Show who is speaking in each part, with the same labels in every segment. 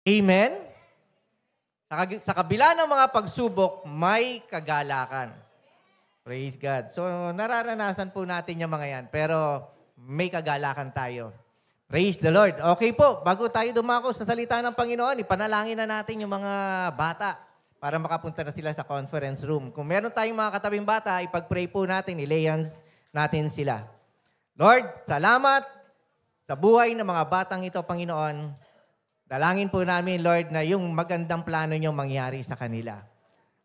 Speaker 1: Amen? Sa kabila ng mga pagsubok, may kagalakan. Praise God. So, nararanasan po natin yung mga yan, pero may kagalakan tayo. Praise the Lord. Okay po, bago tayo dumako sa salita ng Panginoon, ipanalangin na natin yung mga bata para makapunta na sila sa conference room. Kung meron tayong mga katabing bata, ipag-pray po natin, i-lay hands natin sila. Lord, salamat sa buhay ng mga batang ito, Panginoon. Dalangin po namin, Lord, na yung magandang plano nyo mangyari sa kanila.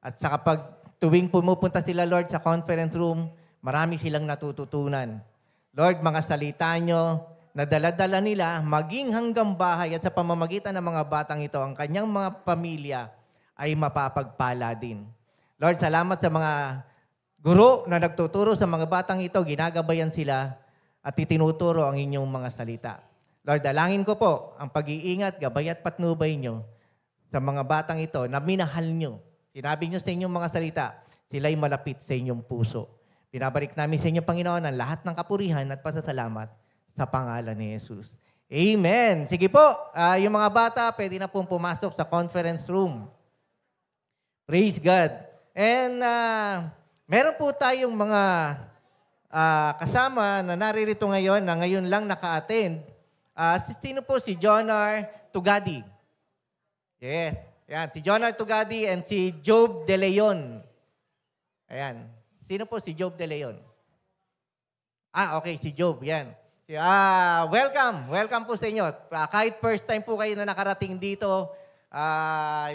Speaker 1: At sa kapag tuwing pumupunta sila, Lord, sa conference room, marami silang natututunan. Lord, mga salita nyo na dala-dala nila, maging hanggang bahay at sa pamamagitan ng mga batang ito, ang kanyang mga pamilya ay mapapagpala din. Lord, salamat sa mga guro na nagtuturo sa mga batang ito, ginagabayan sila at itinuturo ang inyong mga salita. Lord, dalangin ko po ang pag-iingat, gabay at patnubay nyo sa mga batang ito na minahal nyo. Sinabi nyo sa inyong mga salita, sila'y malapit sa inyong puso. Pinabalik namin sa inyo, Panginoon, ang lahat ng kapurihan at pasasalamat sa pangalan ni Jesus. Amen. Sige po, yung mga bata, pwede na pong pumasok sa conference room. Praise God. And meron po tayong mga kasama na naririto ngayon na ngayon lang naka-attend. Sino po? Si Jonar Tugadi. Yes. Ayan, si Jonar Tugadi and si Job De Leon. Ayan. Sino po si Job De Leon? Okay, si Job. Yan. Welcome. Welcome po sa inyo. Kahit first time po kayo na nakarating dito,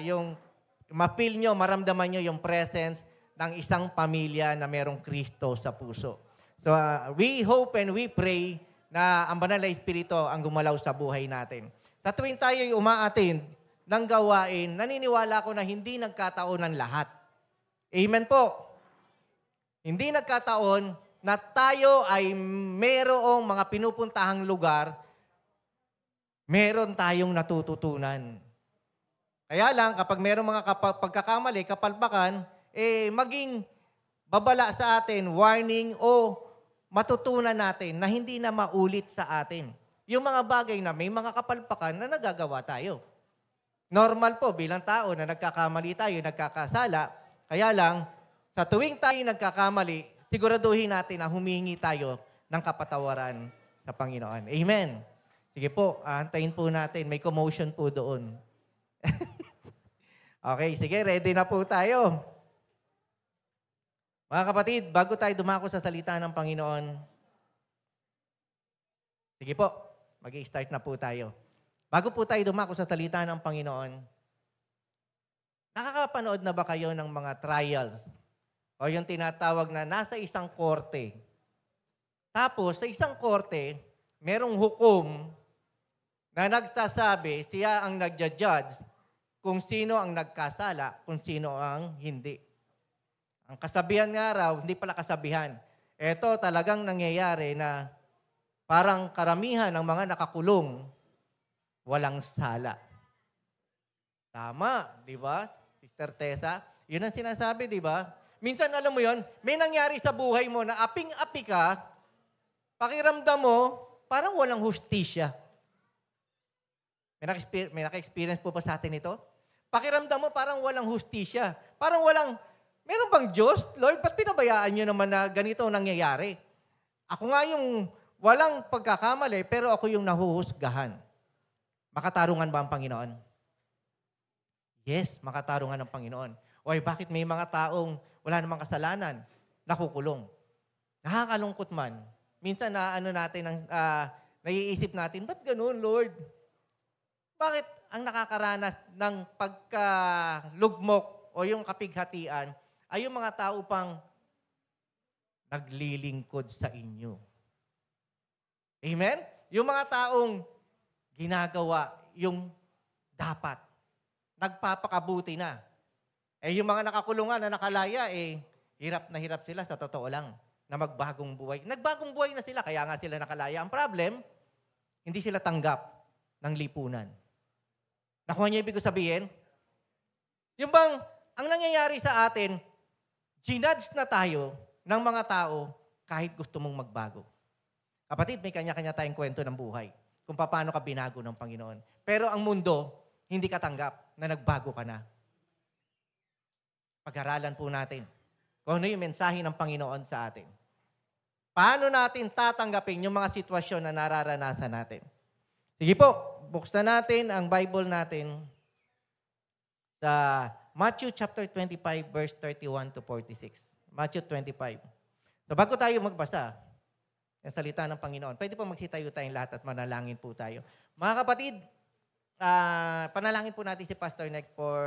Speaker 1: yung ma-feel nyo, maramdaman nyo yung presence ng isang pamilya na merong Kristo sa puso. So, we hope and we pray na ang banal na Espiritu ang gumalaw sa buhay natin. Sa tuwing tayo'y uma-attend ng gawain, naniniwala ko na hindi nagkataon ng lahat. Amen po. Hindi nagkataon na tayo ay merong mga pinupuntahang lugar, meron tayong natututunan. Kaya lang, kapag merong mga pagkakamali, kapalpakan, maging babala sa atin, warning o matutunan natin na hindi na maulit sa atin. Yung mga bagay na may mga kapalpakan na nagagawa tayo. Normal po bilang tao na nagkakamali tayo, nagkakasala. Kaya lang, sa tuwing tayo nagkakamali, siguraduhin natin na humingi tayo ng kapatawaran sa Panginoon. Amen. Sige po, antayin po natin. May commotion po doon. Okay, sige, ready na po tayo. Mga kapatid, bago tayo dumako sa salita ng Panginoon, sige po, mag-i-start na po tayo. Bago po tayo dumako sa salita ng Panginoon, nakakapanood na ba kayo ng mga trials? O yung tinatawag na nasa isang korte. Tapos, sa isang korte, merong hukom na nagsasabi, siya ang nagja-judge kung sino ang nagkasala, kung sino ang hindi. Ang kasabihan nga raw, hindi pala kasabihan. Ito talagang nangyayari na parang karamihan ng mga nakakulong, walang sala. Tama, di ba, Sister Tessa? Yun ang sinasabi, di ba? Minsan, alam mo yon, may nangyari sa buhay mo na aping-api ka, pakiramdam mo, parang walang hustisya. May naka-experience po ba sa atin ito? Pakiramdam mo, parang walang hustisya. Parang meron bang Diyos? Lord, ba't pinabayaan nyo naman na ganito nangyayari? Ako nga yung walang pagkakamali, pero ako yung nahuhusgahan. Makatarungan ba ang Panginoon? Yes, makatarungan ang Panginoon. Oy, bakit may mga taong wala namang kasalanan, nakukulong? Nakakalungkot man. Minsan naiisip natin, ba't ganun, Lord? Bakit ang nakakaranas ng pagkalugmok o yung kapighatian ay yung mga tao pang naglilingkod sa inyo? Amen? Yung mga taong ginagawa yung dapat. Nagpapakabuti na. Yung mga nakakulungan na nakalaya, hirap na hirap sila sa totoo lang na magbagong buhay. Nagbagong buhay na sila, kaya nga sila nakalaya. Ang problem, hindi sila tanggap ng lipunan. Nakuha niyo ibig ko sabihin? Yung bang, ang nangyayari sa atin, ginudge na tayo ng mga tao kahit gusto mong magbago. Kapatid, may kanya-kanya tayong kwento ng buhay kung paano ka binago ng Panginoon. Pero ang mundo, hindi ka tanggap na nagbago ka na. Pag-aralan po natin kung ano yung mensahe ng Panginoon sa atin. Paano natin tatanggapin yung mga sitwasyon na nararanasan natin? Sige po, buksan natin ang Bible natin sa Matthew chapter 25 verse 31 to 46. Matthew 25. So bago tayo magbasa ng salita ng Panginoon, pwede po magsitayo tayong lahat at manalangin po tayo. Mga kapatid, panalangin po natin si Pastor next for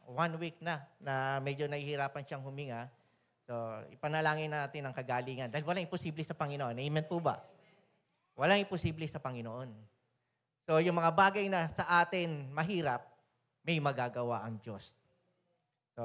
Speaker 1: 1 week na medyo nahihirapan siyang huminga. So, ipanalangin natin ang kagalingan. Dahil walang imposible sa Panginoon. Amen po ba? Walang imposible sa Panginoon. So, yung mga bagay na sa atin mahirap, may magagawa ang Diyos. So,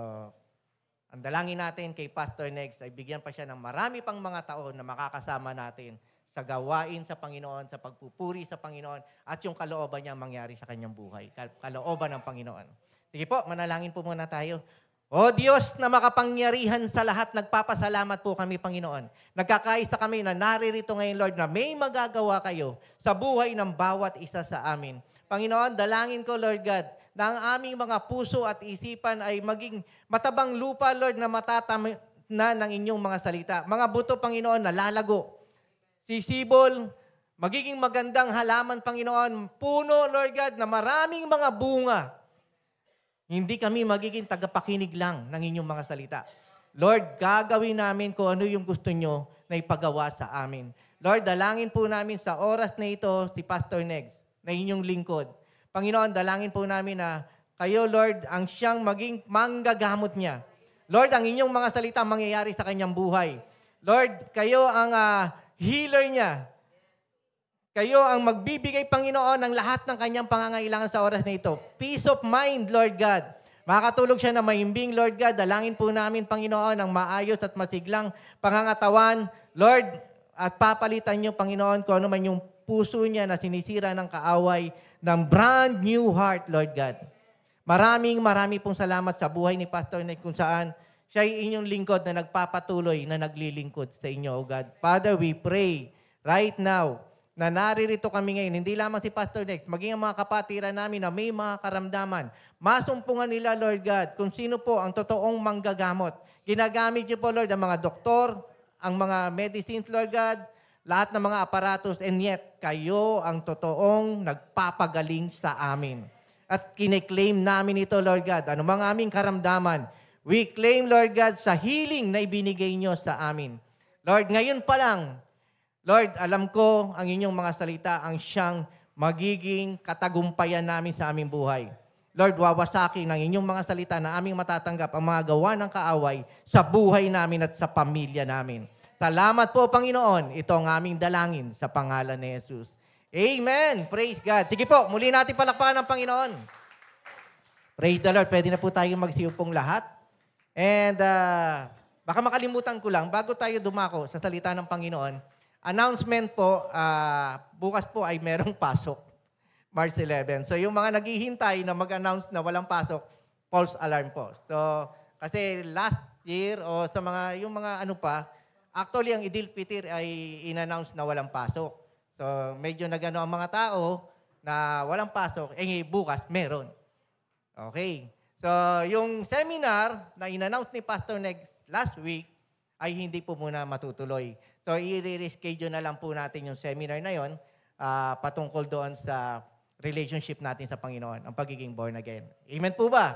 Speaker 1: ang dalangin natin kay Pastor Next ay bigyan pa siya ng marami pang mga taon na makakasama natin sa gawain sa Panginoon, sa pagpupuri sa Panginoon, at yung kalooban niya mangyari sa kanyang buhay. Kalooban ng Panginoon. Sige po, manalangin po muna tayo. O Diyos na makapangyarihan sa lahat, nagpapasalamat po kami, Panginoon. Nagkakaisa kami na naririto ngayon, Lord, na may magagawa kayo sa buhay ng bawat isa sa amin. Panginoon, dalangin ko, Lord God, na ang aming mga puso at isipan ay maging matabang lupa, Lord, na matatama na ng inyong mga salita. Mga buto, Panginoon, na lalago. Sisibol, magiging magandang halaman, Panginoon. Puno, Lord God, na maraming mga bunga. Hindi kami magiging tagapakinig lang ng inyong mga salita. Lord, gagawin namin kung ano yung gusto nyo na ipagawa sa amin. Lord, dalangin po namin sa oras na ito si Pastor Negs, na inyong lingkod. Panginoon, dalangin po namin na kayo, Lord, ang siyang maging manggagamot niya. Lord, ang inyong mga salita mangyayari sa kanyang buhay. Lord, kayo ang healer niya. Kayo ang magbibigay, Panginoon, ng lahat ng kanyang pangangailangan sa oras na ito. Peace of mind, Lord God. Makakatulog siya na mahimbing, Lord God. Dalangin po namin, Panginoon, ang maayos at masiglang pangangatawan. Lord, at papalitan niyo, Panginoon, kung ano man yung puso niya na sinisira ng kaaway ng brand new heart, Lord God. Maraming pong salamat sa buhay ni Pastor Nick kung saan siya ay inyong lingkod na nagpapatuloy na naglilingkod sa inyo, O God. Father, we pray right now na naririto kami ngayon, hindi lamang si Pastor Next, maging ang mga kapatiran namin na may mga karamdaman. Masumpungan nila, Lord God, kung sino po ang totoong manggagamot. Ginagamit niyo po, Lord, ang mga doktor, ang mga medicines, Lord God, lahat ng mga aparatos, and yet, kayo ang totoong nagpapagaling sa amin. At kine-claim namin ito, Lord God, anumang aming karamdaman, we claim, Lord God, sa healing na ibinigay niyo sa amin. Lord, ngayon pa lang, Lord, alam ko ang inyong mga salita ang siyang magiging katagumpayan namin sa aming buhay. Lord, wawasakin ang inyong mga salita na aming matatanggap ang mga gawa ng kaaway sa buhay namin at sa pamilya namin. Salamat po, Panginoon. Ito ang aming dalangin sa pangalan ni Jesus. Amen. Praise God. Sige po, muli natin palakpakan ng Panginoon. Praise the Lord. Pwede na po tayong magsiupong lahat. And baka makalimutan ko lang, bago tayo dumako sa salita ng Panginoon, announcement po, bukas po ay merong pasok, March 11. So yung mga naghihintay na mag-announce na walang pasok, false alarm po. So kasi last year o sa mga, yung mga ano pa, actually ang Idil Fitr ay in-announce na walang pasok. So medyo nagano ang mga tao na walang pasok, bukas meron. Okay. So yung seminar na in-announce ni Pastor Next last week ay hindi po muna matutuloy. So, i-reschedule na lang po natin yung seminar na yon patungkol doon sa relationship natin sa Panginoon, ang pagiging born again. Amen po ba?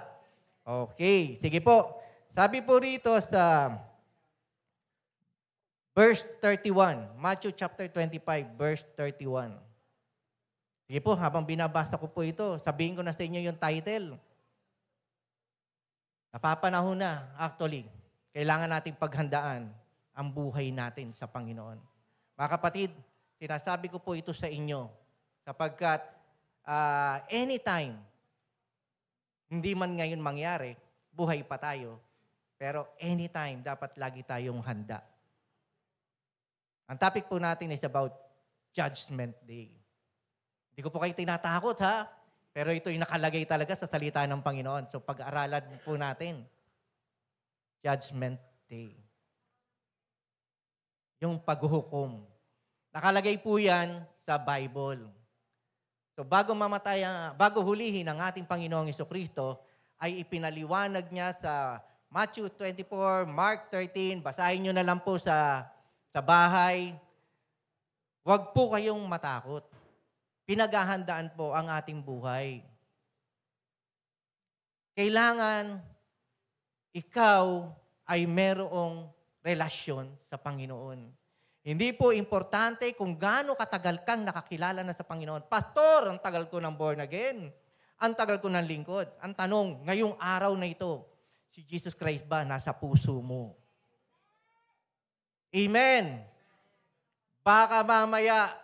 Speaker 1: Okay. Sige po. Sabi po rito sa verse 31, Matthew chapter 25, verse 31. Sige po, habang binabasa ko po ito, sabihin ko na sa inyo yung title. Napapanahon na, actually. Kailangan nating paghandaan ang buhay natin sa Panginoon. Mga kapatid, sinasabi ko po ito sa inyo sapagkat anytime, hindi man ngayon mangyari, buhay pa tayo, pero anytime, dapat lagi tayong handa. Ang topic po natin is about Judgment Day. Hindi ko po kayo tinatakot, ha? Pero ito yung nakalagay talaga sa salita ng Panginoon. So pag-aaralan po natin, Judgment Day. Yung paghuhukom. Nakalagay po yan sa Bible. So bago hulihin ang ating Panginoong Jesucristo, ay ipinaliwanag niya sa Matthew 24, Mark 13, basahin nyo na lang po sa bahay. Huwag po kayong matakot. Pinaghahandaan po ang ating buhay. Kailangan ikaw ay merong relasyon sa Panginoon. Hindi po importante kung gaano katagal kang nakakilala na sa Panginoon. Pastor, ang tagal ko ng born again. Ang tagal ko ng lingkod. Ang tanong, ngayong araw na ito, si Jesus Christ ba nasa puso mo? Amen. Baka mamaya,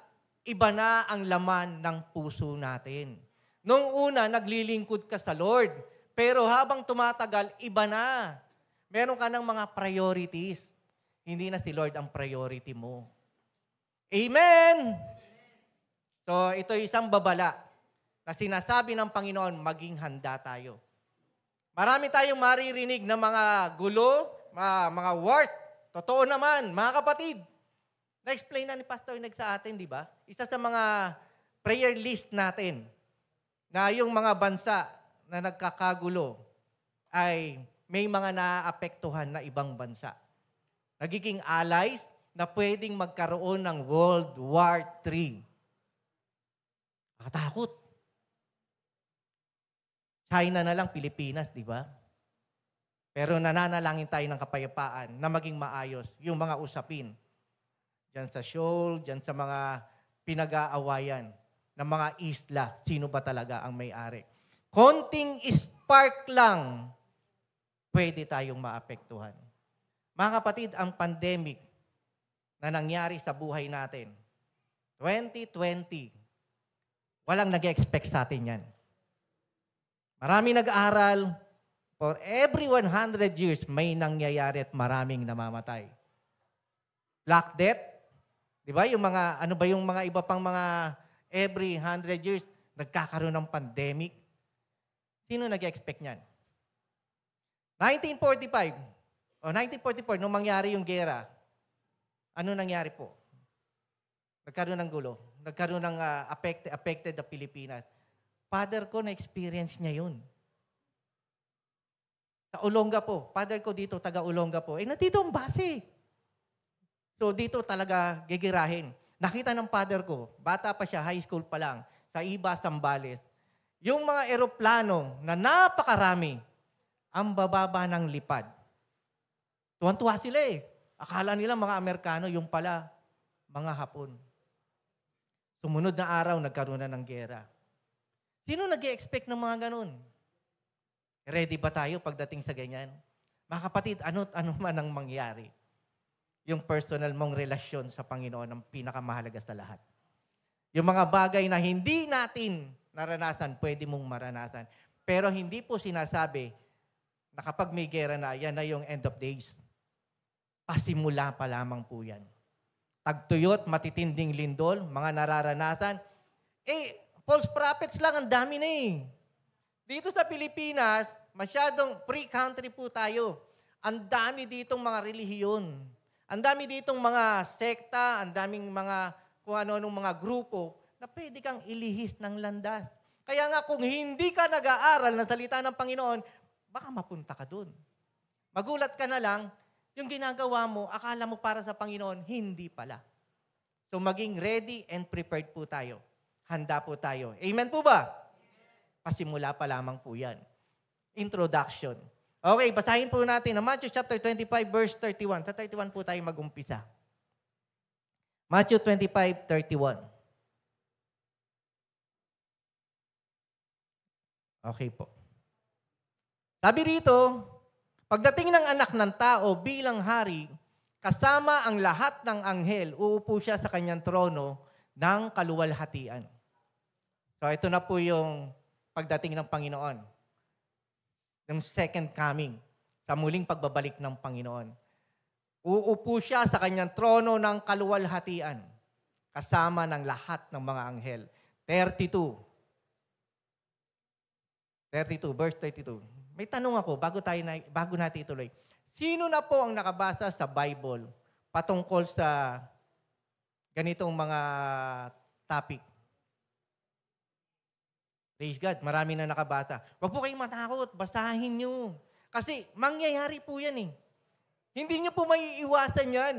Speaker 1: iba na ang laman ng puso natin. Nung una, naglilingkod ka sa Lord. Pero habang tumatagal, iba na. Meron ka ng mga priorities. Hindi na si Lord ang priority mo. Amen! So, ito isang babala na sinasabi ng Panginoon, maging handa tayo. Marami tayong maririnig na mga gulo, mga word. Totoo naman, mga kapatid. Na-explain na ni Pastor Neg sa atin, di ba? Isa sa mga prayer list natin na yung mga bansa na nagkakagulo ay may mga naapektuhan na ibang bansa. Nagiging allies na pwedeng magkaroon ng World War III. Nakatakot. China na lang, Pilipinas, di ba? Pero nananalangin tayo ng kapayapaan na maging maayos yung mga usapin. Diyan sa shoal, diyan sa mga pinag-aawayan ng mga isla. Sino ba talaga ang may-ari? Konting spark lang, pwede tayong maapektuhan. Mga kapatid, ang pandemic na nangyari sa buhay natin, 2020, walang nag-expect sa atin yan. Marami nag-aaral, for every 100 years, may nangyayari at maraming namamatay. Black Death, di ba? Yung mga, ano ba yung mga iba pang mga every 100 years, nagkakaroon ng pandemic? Sino nag-expect niyan? 1944, nung mangyari yung gera, ano nangyari po? Nagkaroon ng gulo. Nagkaroon ng affected the Pilipinas. Father ko, na-experience niya yun. Sa Olonga po. Father ko dito, taga Olonga po. Nandito ang base. So dito talaga gigirahin. Nakita ng father ko, bata pa siya, high school pa lang, sa Iba, Zambales, yung mga eroplano na napakarami, ang bababa ng lipad. Tuwan-tuwa sila eh. Akala nila mga Amerikano, yung pala, mga Hapon. Sumunod na araw, nagkaroon na ng gera. Sino nag-i-expect ng mga ganun? Ready ba tayo pagdating sa ganyan? Mga kapatid, ano man ang mangyari? Yung personal mong relasyon sa Panginoon ang pinakamahalaga sa lahat. Yung mga bagay na hindi natin naranasan, pwede mong maranasan. Pero hindi po sinasabi na kapag may gera na, yan na yung end of days. Pasimula pa lamang po yan. Tagtuyot, matitinding lindol, mga nararanasan. False prophets lang, ang dami na eh. Dito sa Pilipinas, masyadong free country po tayo. Ang dami ditong mga relihiyon. Ang dami ditong mga sekta, ang daming mga kung ano-anong mga grupo na pwede kang ilihis ng landas. Kaya nga kung hindi ka nag-aaral ng salita ng Panginoon, baka mapunta ka dun. Magulat ka na lang, yung ginagawa mo, akala mo para sa Panginoon, hindi pala. So maging ready and prepared po tayo. Handa po tayo. Amen po ba? Pasimula pa lamang po yan. Introduction. Okay, basahin po natin ang Matthew chapter 25, verse 31. Sa 31 po tayo mag-umpisa. Matthew 25, 31. Okay po. Sabi rito, pagdating ng anak ng tao bilang hari, kasama ang lahat ng anghel, uupo siya sa kanyang trono ng kaluwalhatian. So ito na po yung pagdating ng Panginoon. Ng second coming, sa muling pagbabalik ng Panginoon. Uupo siya sa kanyang trono ng kaluwalhatian, kasama ng lahat ng mga anghel. 32, verse 32. May tanong ako, bago natin ituloy. Sino na po ang nakabasa sa Bible patungkol sa ganitong mga topic? Praise God, marami na nakabasa. Huwag po kayong matakot, basahin nyo. Kasi mangyayari po yan eh. Hindi nyo po maiiwasan yan.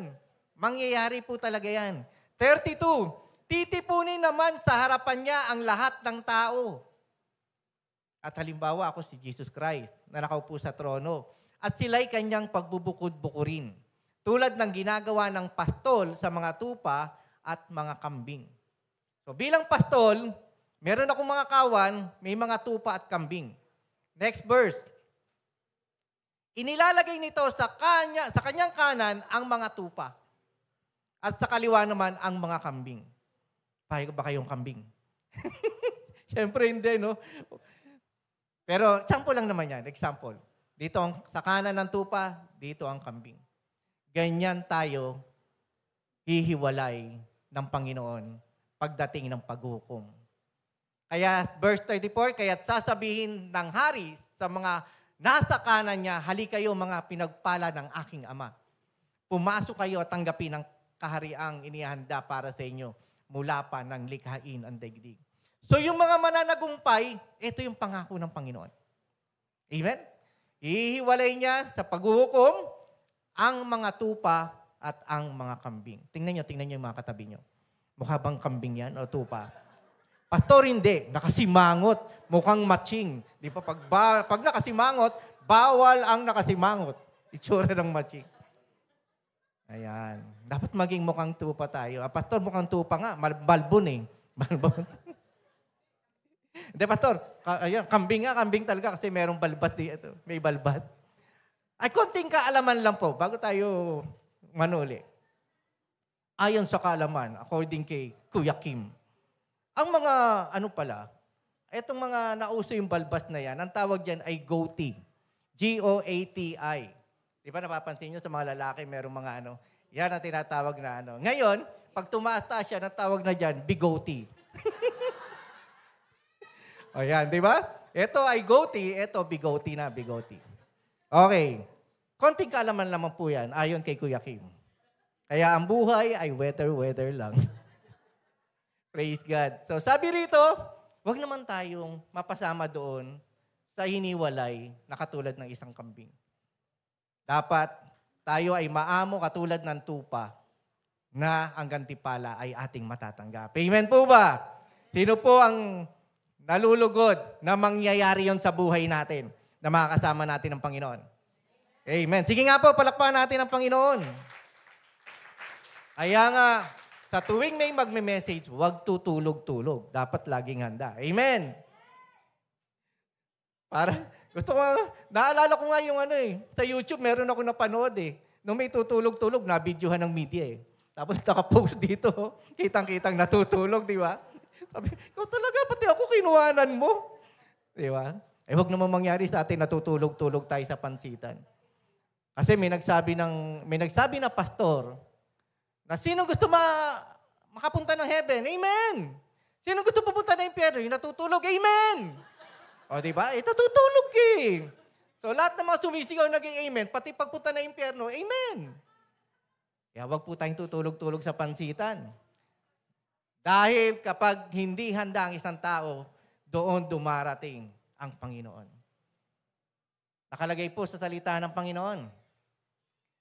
Speaker 1: Mangyayari po talaga yan. 32, titipunin naman sa harapan niya ang lahat ng tao. At halimbawa ako si Jesus Christ na nakaupo sa trono. At sila'y kanyang pagbubukod-bukurin. Tulad ng ginagawa ng pastol sa mga tupa at mga kambing. So bilang pastol, meron akong mga kawan, may mga tupa at kambing. Next verse. Inilalagay nito sa kanyang kanan ang mga tupa. At sa kaliwa naman ang mga kambing. Pahay ba kayong kambing? Siyempre hindi, no? Pero sample lang naman yan. Example. Dito sa kanan ng tupa, dito ang kambing. Ganyan tayo hihiwalay ng Panginoon pagdating ng paghukom. Kaya verse 34, kaya't sasabihin ng hari sa mga nasa kanan niya, halika kayo mga pinagpala ng aking Ama. Pumasok kayo at tanggapin ang kahariang inihanda para sa inyo mula pa ng likhain ang daigdig. So yung mga mananagumpay, ito yung pangako ng Panginoon. Amen? Ihiwalay niya sa paghuhukom ang mga tupa at ang mga kambing. Tingnan niyo yung mga katabi niyo. Mukha bang kambing yan o tupa? Pastor, hindi. Nakasimangot. Mukhang matching. Di ba? Pag nakasimangot, bawal ang nakasimangot. Itsura ng matching. Ayan. Dapat maging mukhang tupa tayo. Pastor, mukhang tupa nga. Balbon eh. Balbon. Hindi, Pastor. Ayan, kambing nga. Kambing talaga kasi merong balbat dito. May balbas. Ay, konting kaalaman lang po bago tayo manuli. Ayon sa kaalaman, according kay Kuya Kim, ang mga, etong mga nauso yung balbas na yan, ang tawag dyan ay goatee. G-O-A-T-I. Di ba napapansin nyo sa mga lalaki, merong mga yan ang tinatawag na Ngayon, pag tumataas siya, ang tawag na dyan, bigoatee. O yan, di ba? Ito ay goatee, ito bigoatee na, bigoatee. Okay. Konting kaalaman lamang po yan, ayon kay Kuya Kim. Kaya ang buhay ay weather lang. Praise God. So sabi rito, wag naman tayong mapasama doon sa hiniwalay na katulad ng isang kambing. Dapat tayo ay maamo katulad ng tupa na ang gantipala ay ating matatanggap. Amen po ba? Sino po ang nalulugod na mangyayari yon sa buhay natin na makakasama natin ng Panginoon? Amen. Sige nga po, palakpakan natin ang Panginoon. Kaya nga, sa tuwing may magme-message, huwag tutulog-tulog. Dapat laging handa. Amen. Gusto ko, naalala ko nga yung sa YouTube, meron ako napanood Nung may tutulog-tulog, na-videohan ng media Tapos nakapost dito, kitang-kitang natutulog, di ba? Sabi, ikaw talaga, pati ako kinuhanan mo. Di ba? Huwag naman mangyari sa atin natutulog-tulog tayo sa pansitan. Kasi may nagsabi na pastor, na sino gusto makapunta ng heaven? Amen! Sino gusto pupunta ng impyerno? Yung natutulog? Amen! O, diba? Natutulog So, lahat ng mga sumisigaw naging amen, pati pagpunta ng impyerno, amen! Kaya wag po tayong tutulog-tulog sa pansitan. Dahil kapag hindi handa ang isang tao, doon dumarating ang Panginoon. Nakalagay po sa salita ng Panginoon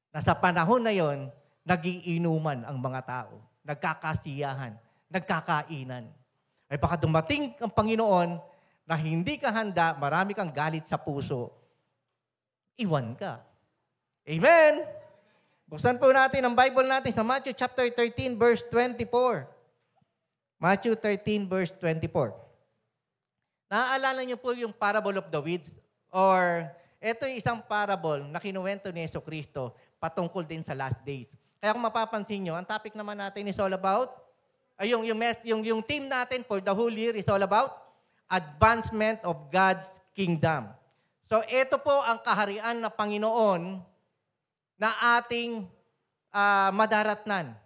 Speaker 1: na sa panahon na yon, nagiinuman ang mga tao, nagkakasiyahan, nagkakainan. Ay baka dumating ang Panginoon na hindi ka handa, marami kang galit sa puso, iwan ka. Amen? Buksan po natin ang Bible natin sa Matthew chapter 13, verse 24. Matthew 13, verse 24. Naaalala niyo po yung parable of the weeds? Or ito yung isang parable na kinuwento ni Jesucristo patungkol din sa last days. Kaya kung mapapansin nyo, ang topic naman natin is all about, yung team natin for the whole year is all about advancement of God's kingdom. So ito po ang kaharian na Panginoon na ating madaratnan.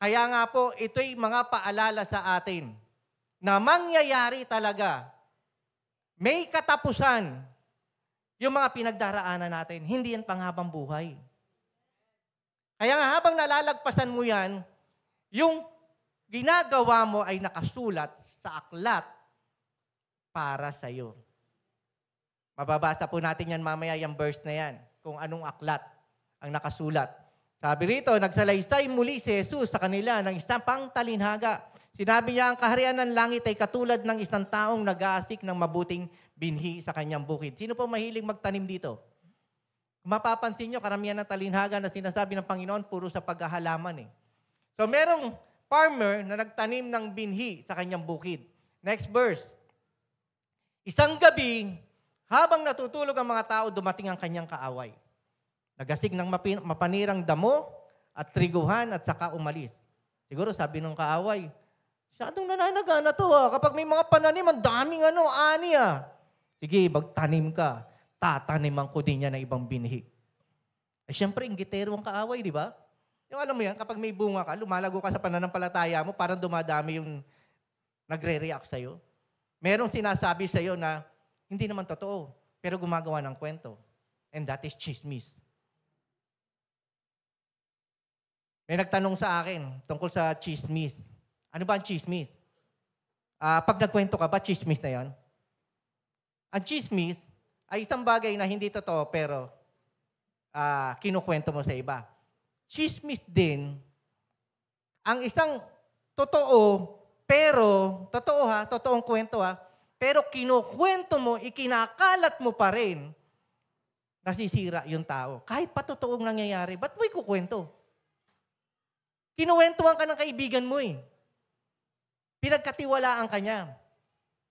Speaker 1: Kaya nga po, ito'y mga paalala sa atin na mangyayari talaga. May katapusan yung mga pinagdaraanan natin. Hindi yan panghabang buhay. Kaya nga habang nalalagpasan mo yan, yung ginagawa mo ay nakasulat sa aklat para sa'yo. Mababasa po natin yan mamaya, yung verse na yan, kung anong aklat ang nakasulat. Sabi rito, nagsalaysay muli si Jesus sa kanila ng isang pangtalinhaga. Sinabi niya, ang kaharian ng langit ay katulad ng isang taong nag-aasik ng mabuting binhi sa kanyang bukid. Sino po mahilig magtanim dito? Mapapansin nyo, karamihan ng talinhaga na sinasabi ng Panginoon, puro sa paghahalaman. So merong farmer na nagtanim ng binhi sa kanyang bukid. Next verse. Isang gabi, habang natutulog ang mga tao, dumating ang kanyang kaaway. Nagasig ng mapanirang damo at triguhan at saka umalis. Siguro sabi ng kaaway, masyadong nananagana to kapag may mga pananim, ang daming ani Sige, magtanim ka. Tataniman ko din yan ng ibang binhi. Siyempre, inggitero ang kaaway, di ba? Yung alam mo yan, kapag may bunga ka, lumalago ka sa pananampalataya mo, parang dumadami yung nagre-react sa'yo. Merong sinasabi sa'yo na hindi naman totoo, pero gumagawa ng kwento. And that is chismis. May nagtanong sa akin tungkol sa chismis. Ano ba ang chismis? Pag nagkwento ka ba, chismis na yan? Ang chismis ay isang bagay na hindi totoo, pero kinukwento mo sa iba. Chismis din, ang isang totoo, pero, totoong kwento pero kinukwento mo, ikinakalat mo pa rin, nasisira yung tao. Kahit pa totoong nangyayari, ba't mo ikukwento? Kinuwentuhan ka ng kaibigan mo Pinagkatiwalaan ka niya.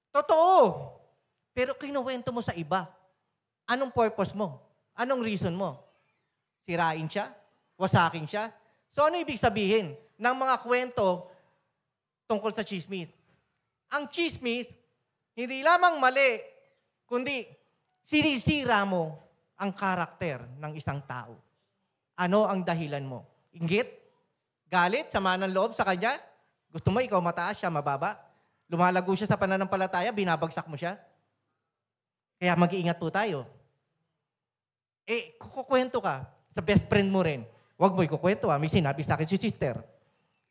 Speaker 1: Totoo, pero kinuwento mo sa iba. Anong purpose mo? Anong reason mo? Sirain siya? Wasakin siya? So ano ibig sabihin ng mga kwento tungkol sa chismis? Ang chismis, hindi lamang mali, kundi sinisira mo ang karakter ng isang tao. Ano ang dahilan mo? Inggit? Galit? Sama ng loob sa kanya? Gusto mo ikaw mataas, siya mababa? Lumalago siya sa pananampalataya, binabagsak mo siya? Kaya mag-iingat po tayo. Kukwento ka sa best friend mo rin. Huwag mo ikukwento may sinabi sa akin si sister.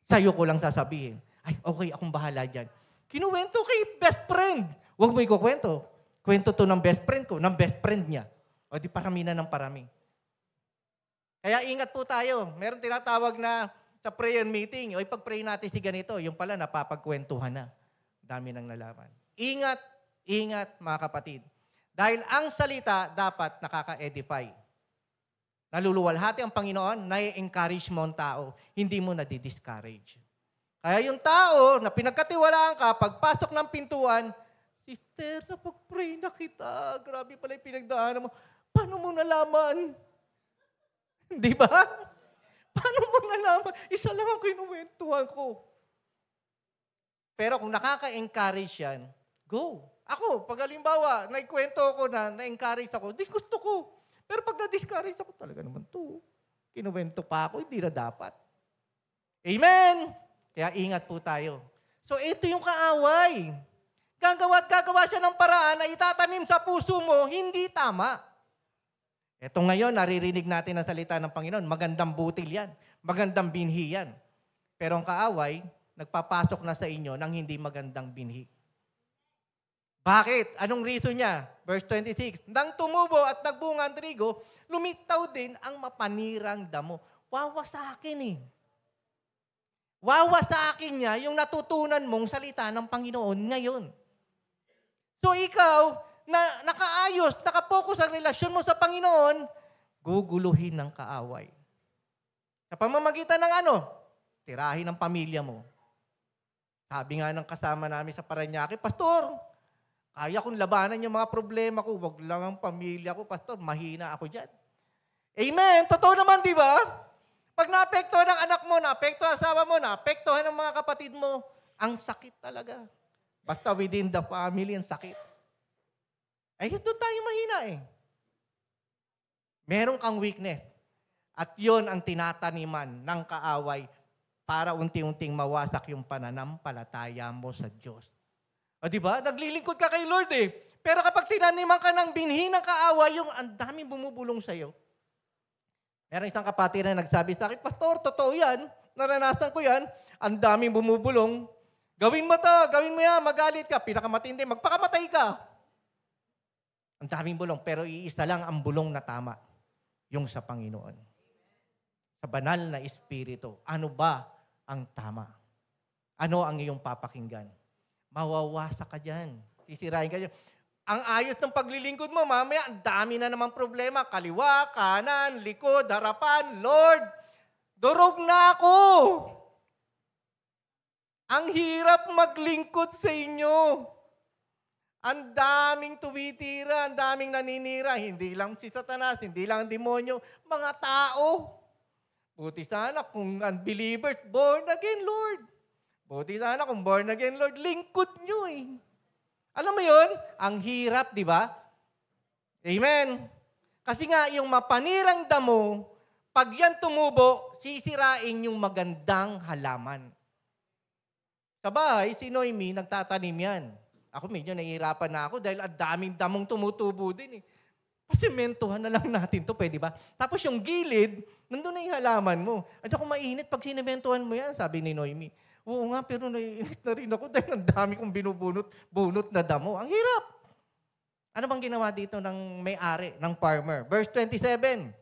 Speaker 1: Sa'yo ko lang sasabihin. Ay, okay, akong bahala dyan. Kinuwento kay best friend. Huwag mo ikukwento. Kwento to ng best friend ko, ng best friend niya. O di parami na ng parami. Kaya ingat po tayo. Meron tinatawag na sa prayer meeting, pag-pray natin si ganito, yung pala napapagkwentuhan na. Dami nang nalaman. Ingat, ingat mga kapatid. Dahil ang salita dapat nakaka-edify. Naluluwalhati ang Panginoon, nai-encourage mo ang tao, hindi mo nadi-discourage. Kaya yung tao na pinagkatiwalaan ka, pagpasok ng pintuan, sister, napag-pray na kita. Grabe pala yung pinagdaanan mo. Paano mo nalaman? Di ba? Paano mo nalaman? Isa lang ang kinuwentuhan ko. Pero kung nakaka-encourage yan, go. Ako, pag halimbawa, naikwento ko na-encourage ako, di gusto ko. Pero pag na-discourage ako, talaga naman to. Kinuwento pa ako, hindi na dapat. Amen! Kaya ingat po tayo. So ito yung kaaway. Gagawa siya ng paraan na itatanim sa puso mo, hindi tama. Ito ngayon, naririnig natin ang salita ng Panginoon. Magandang butil yan. Magandang binhi yan. Pero ang kaaway, nagpapasok na sa inyo ng hindi magandang binhi. Bakit? Anong reason niya? Verse 26, nang tumubo at nagbunga ang trigo, lumitaw din ang mapanirang damo. Wawa sa akin Wawa sa akin niya yung natutunan mong salita ng Panginoon ngayon. So ikaw, na nakaayos, nakapokus ang relasyon mo sa Panginoon, guguluhin ng kaaway. Sa pamamagitan ng tirahin ng pamilya mo. Sabi nga ng kasama namin sa Parañaque, Pastor, kaya kong labanan yung mga problema ko, wag lang ang pamilya ko, Pastor, mahina ako dyan. Amen! Totoo naman, di ba? Pag naapektuhan ng anak mo, naapektuhan ang asawa mo, naapektuhan ng mga kapatid mo, ang sakit talaga. Basta within the family, ang sakit. Doon tayo mahina Meron kang weakness. At yon ang tinataniman ng kaaway para unti-unting mawasak yung pananampalataya mo sa Diyos. O di ba? Naglilingkod ka kay Lord Pero kapag tinaniman ka ng binhi ng kaaway, yung ang daming bumubulong sa'yo. Meron isang kapatid na nagsabi sa akin, Pastor, totoo yan. Naranasan ko yan. Ang daming bumubulong. Gawin mo to, gawin mo yan, magalit ka, pinakamatindi, magpakamatay ka. Ang daming bulong, pero iisa lang ang bulong na tama, yung sa Panginoon. Sa banal na Espiritu, ano ba ang tama? Ano ang iyong papakinggan? Mawawasa ka dyan. Sisirain ka dyan. Ang ayos ng paglilingkod mo, mamaya, ang dami na namang problema. Kaliwa, kanan, likod, harapan. Lord, durog na ako. Ang hirap maglingkod sa inyo. Ang daming tumitira, ang daming naninira. Hindi lang si Satanas, hindi lang demonyo, mga tao. Buti sana kung unbelievers, born again, Lord. Buti sana kung born again, Lord, lingkod nyo eh. Alam mo yun? Ang hirap, di ba? Amen. Kasi nga, yung mapanirang damo, pag yan tumubo, sisirain yung magandang halaman. Sa bahay, si Noemi, nagtatanim yan. Ako medyo nahihirapan na ako dahil ang daming damong tumutubo din eh. Pasimentohan na lang natin to, pwede ba? Tapos yung gilid, nandun na yung halaman mo. At ako mainit pag sinementohan mo yan, sabi ni Noemi. Oo nga, pero naiinit na rin ako dahil ang dami kong bunot na damo. Ang hirap. Ano bang ginawa dito ng may-ari, ng farmer? Verse 27.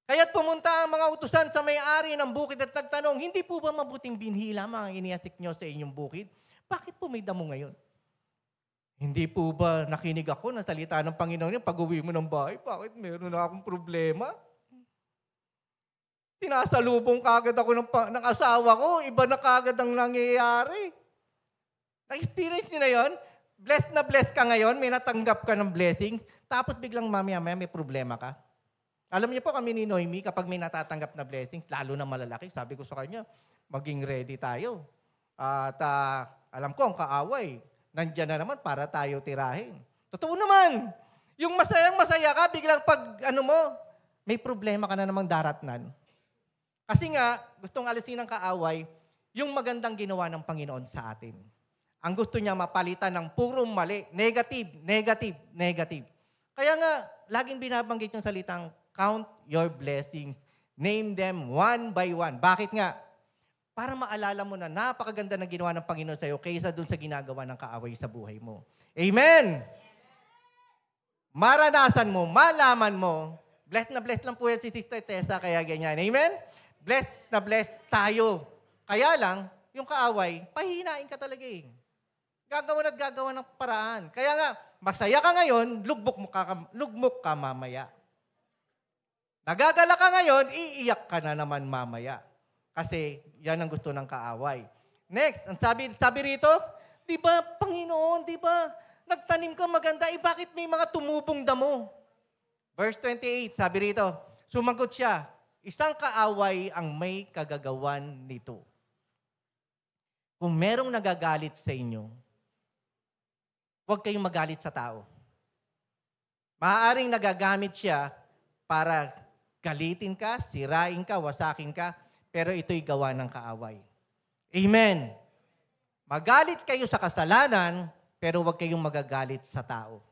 Speaker 1: Kaya't pumunta ang mga utusan sa may-ari ng bukid at nagtanong, hindi po ba mabuting binhi lamang ang iniasik nyo sa inyong bukid? Bakit po may damo ngayon? Hindi po ba nakinig ako ng salita ng Panginoon yung pag-uwi mo ng bahay? Bakit meron na akong problema? Sinasalubong kagad ako ng asawa ko, iba na kagad ang nangyayari. Na-experience niyo na yun? Blessed na blessed ka ngayon, may natanggap ka ng blessings, tapos biglang mamaya may problema ka. Alam niyo po kami ni Noemi, kapag may natatanggap na blessings, lalo na malalaki, sabi ko sa kanya, maging ready tayo. At alam ko, ang kaaway, nandiyan na naman para tayo tirahin. Totoo naman. Yung masayang-masaya ka, biglang pag may problema ka na namang daratnan. Kasi nga, gustong alisin ng kaaway, yung magandang ginawa ng Panginoon sa atin. Ang gusto niya mapalitan ng puro mali, negative, negative, negative. Kaya nga, laging binabanggit yung salitang, count your blessings. Name them one by one. Bakit nga? Para maalala mo na napakaganda ng ginawa ng Panginoon sa iyo kaysa dun sa ginagawa ng kaaway sa buhay mo. Amen! Maranasan mo, malaman mo, blessed na blessed lang po yan si Sister Tessa, kaya ganyan. Amen? Blessed na blessed tayo. Kaya lang, yung kaaway, pahihinain ka talaga eh. Gagawa at gagawa ng paraan. Kaya nga, masaya ka ngayon, lugmok ka mamaya. Nagagala ka ngayon, iiyak ka na naman mamaya. Kasi yan ang gusto ng kaaway. Next, ang sabi rito, di ba, Panginoon, di ba, nagtanim ka maganda, bakit may mga tumubong damo? Verse 28, sabi rito, sumagot siya, isang kaaway ang may kagagawan nito. Kung merong nagagalit sa inyo, huwag kayong magalit sa tao. Maaaring nagagamit siya para galitin ka, sirain ka, wasakin ka, pero ito'y gawa ng kaaway. Amen. Magalit kayo sa kasalanan, pero huwag kayong magagalit sa tao.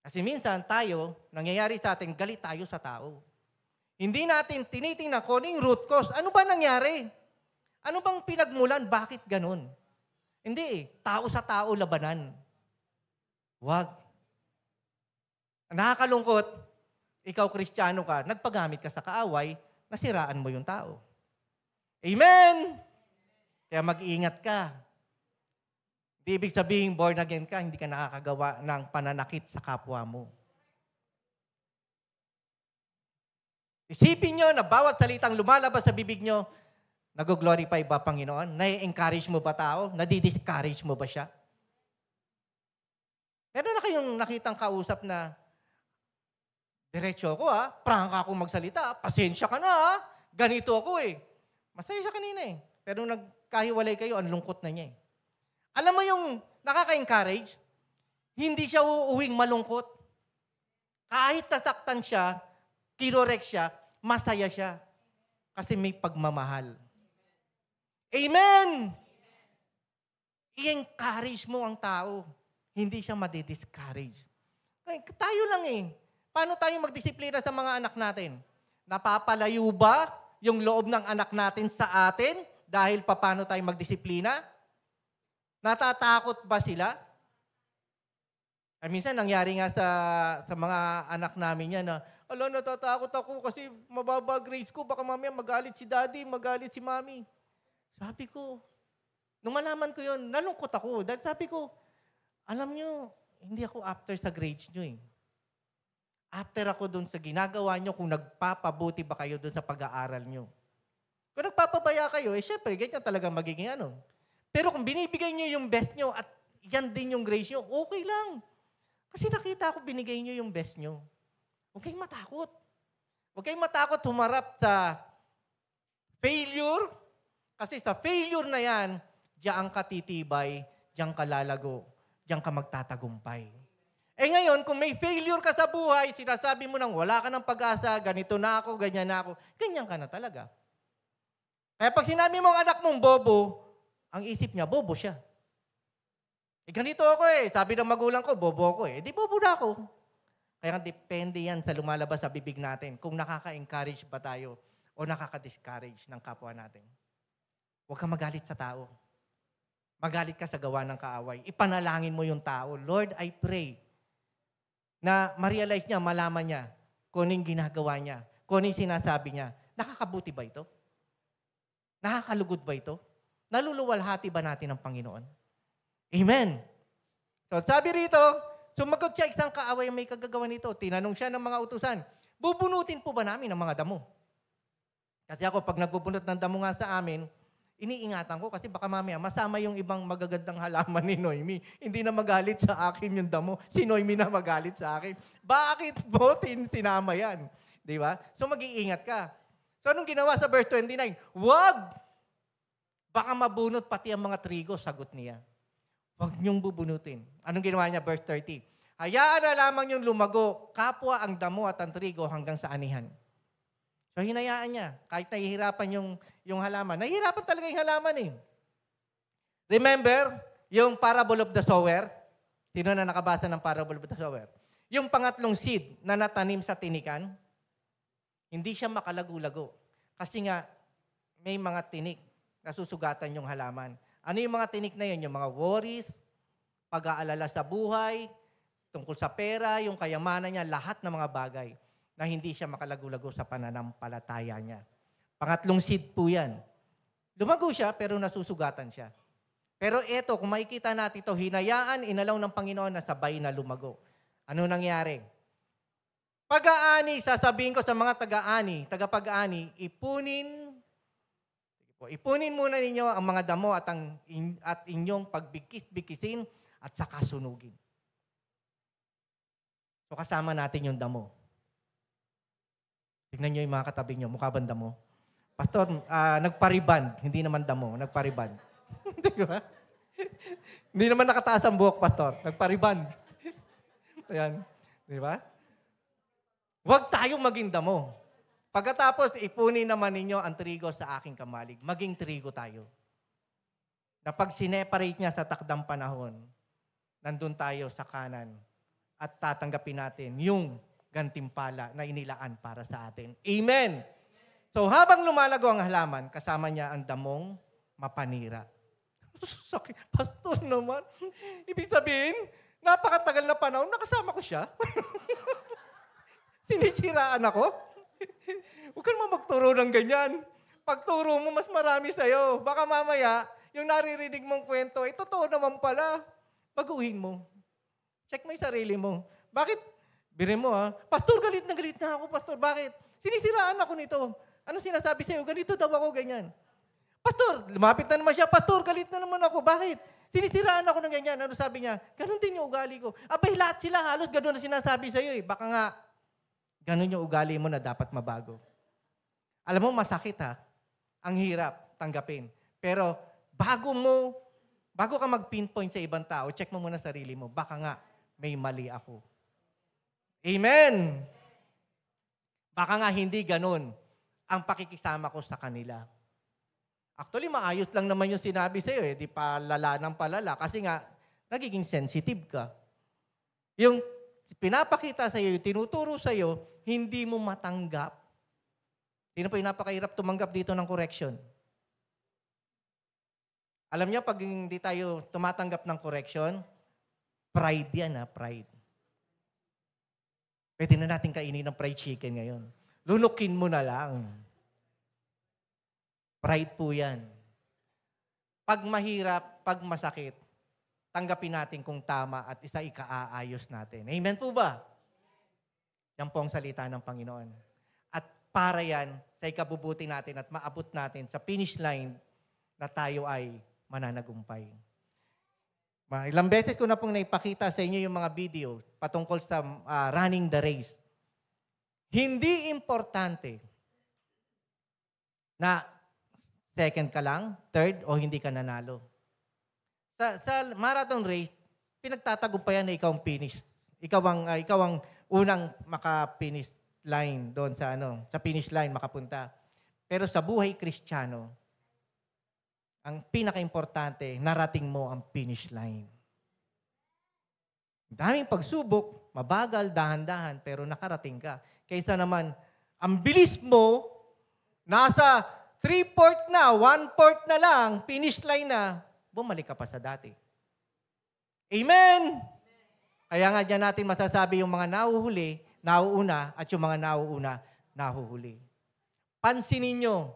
Speaker 1: Kasi minsan tayo, nangyayari sa atin, galit tayo sa tao. Hindi natin tinitingnan kung ano yung root cause. Ano ba nangyari? Ano bang pinagmulan? Bakit ganun? Hindi tao sa tao labanan. Huwag. Nakakalungkot, ikaw Kristiyano ka, nagpagamit ka sa kaaway, nasiraan mo yung tao. Amen! Kaya mag-iingat ka. Di ibig sabihin, born again ka, hindi ka nakakagawa ng pananakit sa kapwa mo. Isipin nyo na bawat salitang lumalabas sa bibig nyo, nag-glorify ba Panginoon? Na-encourage mo ba tao? Nadi-discourage mo ba siya? Meron na kayong nakitang kausap na, diretso ako prank ako magsalita, pasensya ka na ganito ako eh. Masaya siya kanina eh. Pero nagkahiwalay kayo, ang lungkot na niya eh. Alam mo yung nakaka-encourage, hindi siya uuwing malungkot. Kahit nasaktan siya, kinorek siya, masaya siya. Kasi may pagmamahal. Amen! I-encourage mo ang tao. Hindi siya madi-discourage. Tayo lang eh. Paano tayo magdisiplina sa mga anak natin? Napapalayo ba yung loob ng anak natin sa atin dahil paano tayo magdisiplina? Natatakot ba sila? Ay, minsan nangyari nga sa mga anak namin yan na, natatakot ako kasi mababa grades ko, baka mamaya magalit si daddy, magalit si mommy. Sabi ko, nung malaman ko yun, nalungkot ako. Dahil sabi ko, alam nyo, hindi ako after sa grades nyo eh. After ako dun sa ginagawa nyo kung nagpapabuti ba kayo dun sa pag-aaral nyo. Kung nagpapabaya kayo, syempre, ganyan talaga magiging ano. Pero kung binibigay nyo yung best nyo at yan din yung grades nyo, okay lang. Kasi nakita ko binigay nyo yung best nyo. Huwag kayong matakot. Huwag kayong matakot humarap sa failure. Kasi sa failure na yan, diyan ka titibay, diyan ka lalago, diyan ka magtatagumpay. Ngayon, kung may failure ka sa buhay, sinasabi mo nang wala ka ng pag-asa, ganito na ako, ganyan na ako, ganyan ka na talaga. Kaya pag sinabi mong anak mong bobo, ang isip niya, bobo siya. Ganito ako sabi ng magulang ko, bobo ako di bobo na ako. Kaya depende yan sa lumalabas sa bibig natin, kung nakaka-encourage ba tayo o nakaka-discourage ng kapwa natin. Huwag kang magalit sa tao. Magalit ka sa gawa ng kaaway. Ipanalangin mo yung tao. Lord, I pray na ma-realize niya, malaman niya kung anong ginagawa niya, kung anong sinasabi niya. Nakakabuti ba ito? Nakakalugod ba ito? Naluluwalhati ba natin ang Panginoon? Amen. So sabi rito, sumagot siya isang kaaway may kagagawa nito. Tinanong siya ng mga utusan, bubunutin po ba namin ang mga damo? Kasi ako, pag nagbubunot ng damo nga sa amin, iniingatan ko kasi baka mamaya masama yung ibang magagandang halaman ni Noemi. Hindi na magalit sa akin yung damo. Si Noemi na magalit sa akin. Bakit mo sinama yan? Di ba? So mag-iingat ka. So anong ginawa sa verse 29? Wag! Baka mabunot pati ang mga trigo, sagot niya. Wag niyong bubunutin. Anong ginawa niya? Verse 30. Hayaan na lamang yung lumago, kapwa ang damo at ang trigo hanggang sa anihan. So hinayaan niya. Kahit nahihirapan yung halaman. Nahihirapan talaga yung halaman Remember, yung parable of the sower? Sino na nakabasa ng parable of the sower? Yung pangatlong seed na natanim sa tinikan, hindi siya makalago-lago. Kasi nga, may mga tinik na susugatan yung halaman. Ano yung mga tinik na yun? Yung mga worries, pag-aalala sa buhay, tungkol sa pera, yung kayamanan niya, lahat ng mga bagay na hindi siya makalago-lago sa pananampalataya niya. Pangatlong seed po yan. Lumago siya, pero nasusugatan siya. Pero eto, kung makikita natin ito, hinayaan, inalaw ng Panginoon na sabay na lumago. Ano nangyari? Pag-aani, sasabihin ko sa mga tagapag-aani, ipunin muna ninyo ang mga damo at inyong pagbikis-bikisin at saka sunugin. So kasama natin yung damo. Tignan nyo yung mga katabi nyo, mukha bang damo? Pastor, nagpariband, hindi naman damo, nagpariband. Di ba? Hindi naman nakataas ang buhok, pastor. Nagpariband. Ayan. Di ba? Huwag tayong maging damo. Pagkatapos, ipunin naman ninyo ang trigo sa aking kamalig. Maging trigo tayo. Na pag sineparate niya sa takdang panahon, nandun tayo sa kanan at tatanggapin natin yung gantimpala na inilaan para sa atin. Amen! So habang lumalago ang halaman, kasama niya ang damong mapanira. Sakit. Pastor naman. Ibig sabihin, napakatagal na panahon, nakasama ko siya. Sinisiraan ako. Huwag ka naman magturo ng ganyan. Pagturo mo, mas marami sa'yo. Baka mamaya, yung naririnig mong kwento, totoo naman pala. Baguhin mo. Check mo yung sarili mo. Bakit? Birin mo Pastor, galit na ako, Pastor. Bakit? Sinisiraan ako nito. Ano sinasabi sa'yo? Ganito daw ako, ganyan. Pastor, lumapit na naman siya. Pastor, galit na naman ako. Bakit? Sinisiraan ako ng ganyan. Ano sabi niya? Ganon din yung ugali ko. Abay, lahat sila halos ganon na sinasabi sa'yo Baka nga, ganon yung ugali mo na dapat mabago. Alam mo, masakit Ang hirap tanggapin. Pero bago ka mag-pinpoint sa ibang tao, check mo muna sarili mo. Baka nga, may mali ako. Amen! Baka nga hindi ganon ang pakikisama ko sa kanila. Actually, maayos lang naman yung sinabi sa'yo Di pa lala ng palala. Kasi nga, nagiging sensitive ka. Yung pinapakita sa'yo, yung tinuturo sa'yo, hindi mo matanggap. Sino po yung napakahirap tumanggap dito ng correction? Alam niyo, pag hindi tayo tumatanggap ng correction, pride yan, pride. Pwede na natin kainin ng fried chicken ngayon. Lunukin mo na lang. Pride po yan. Pag mahirap, pag masakit, tanggapin natin kung tama at isa ikaaayos natin. Amen po ba? Yan po ang salita ng Panginoon. At para yan, sa ikabubuti natin at maabot natin sa finish line na tayo ay mananagumpay. Ilang beses ko na pong naipakita sa inyo yung mga video patungkol sa running the race. Hindi importante na second ka lang, third, o hindi ka nanalo. Sa marathon race, pinagtatagumpayan na ikaw ang finish. Ikaw ang unang maka-finish line doon sa finish line makapunta. Pero sa buhay Kristiyano, ang pinaka-importante, narating mo ang finish line. Daming pagsubok, mabagal, dahan-dahan, pero nakarating ka. Kaysa naman, ang bilis mo, nasa 3/4 na, 1/4 na lang, finish line na, bumalik ka pa sa dati. Amen! Kaya nga dyan natin masasabi yung mga nahuhuli, nauuna, at yung mga nauuna, nahuhuli. Pansinin nyo,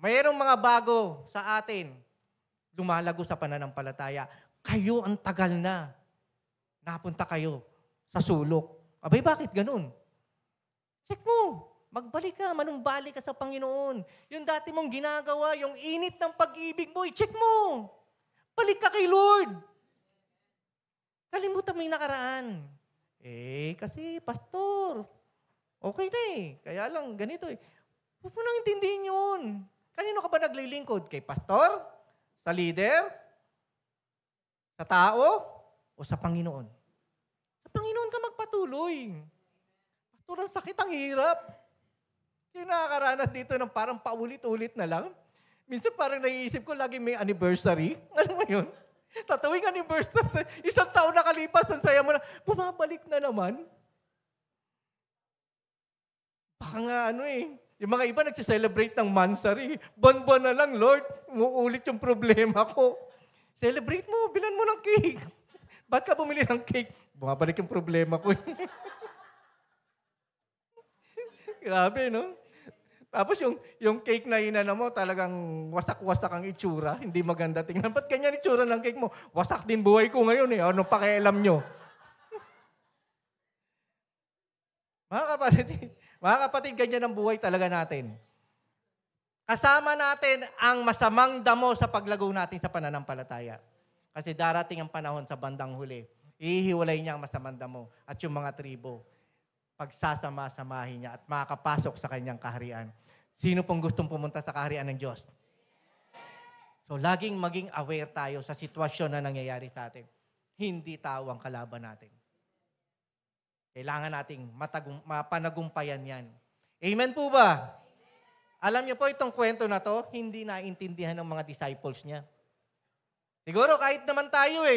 Speaker 1: mayroong mga bago sa atin, lumalago sa pananampalataya. Kayo ang tagal na. Napunta kayo sa sulok. Abay, bakit ganun? Check mo. Magbalik ka, manumbalik ka sa Panginoon. Yung dati mong ginagawa, yung init ng pag-ibig mo, i-check mo. Balik ka kay Lord. Kalimutan mo yung nakaraan. Kasi, pastor, okay na Kaya lang, ganito Huwag mo nang intindihin yun. Kanino ka ba naglilingkod? Kay pastor? Sa leader? Sa tao? O sa Panginoon? Sa Panginoon ka magpatuloy. Pastor, ang sakit, ang hirap. Yung nakakaranas dito ng parang paulit-ulit na lang. Minsan parang naiisip ko, lagi may anniversary. Alam mo yun? Tatawing anniversary. 1 taon nakalipas, ang saya mo na, bumabalik na naman. Baka nga yung mga iba nagsiselebrate ng mansari. Buwan-buwan na lang, Lord. Umuulit yung problema ko. Celebrate mo, bilan mo ng cake. Ba't ka bumili ng cake? Bumabalik yung problema ko. Grabe, no? Tapos yung cake na inana mo, talagang wasak-wasak ang itsura. Hindi maganda tingnan. Ba't ganyan itsura ng cake mo? Wasak din buhay ko ngayon Ano pakialam nyo? Mga kapatid, ganyan ang buhay talaga natin. Kasama natin ang masamang damo sa paglago natin sa pananampalataya. Kasi darating ang panahon sa bandang huli. Ihiwalay niya ang masamang damo at yung mga tribo. Pagsasama-samahin niya at makakapasok sa kanyang kaharian. Sino pong gustong pumunta sa kaharian ng Diyos? So, laging maging aware tayo sa sitwasyon na nangyayari sa atin. Hindi tao ang kalaban natin. Kailangan nating mapanagumpayan yan. Amen po ba? Alam niyo po, itong kwento na to, hindi naintindihan ng mga disciples niya. Siguro kahit naman tayo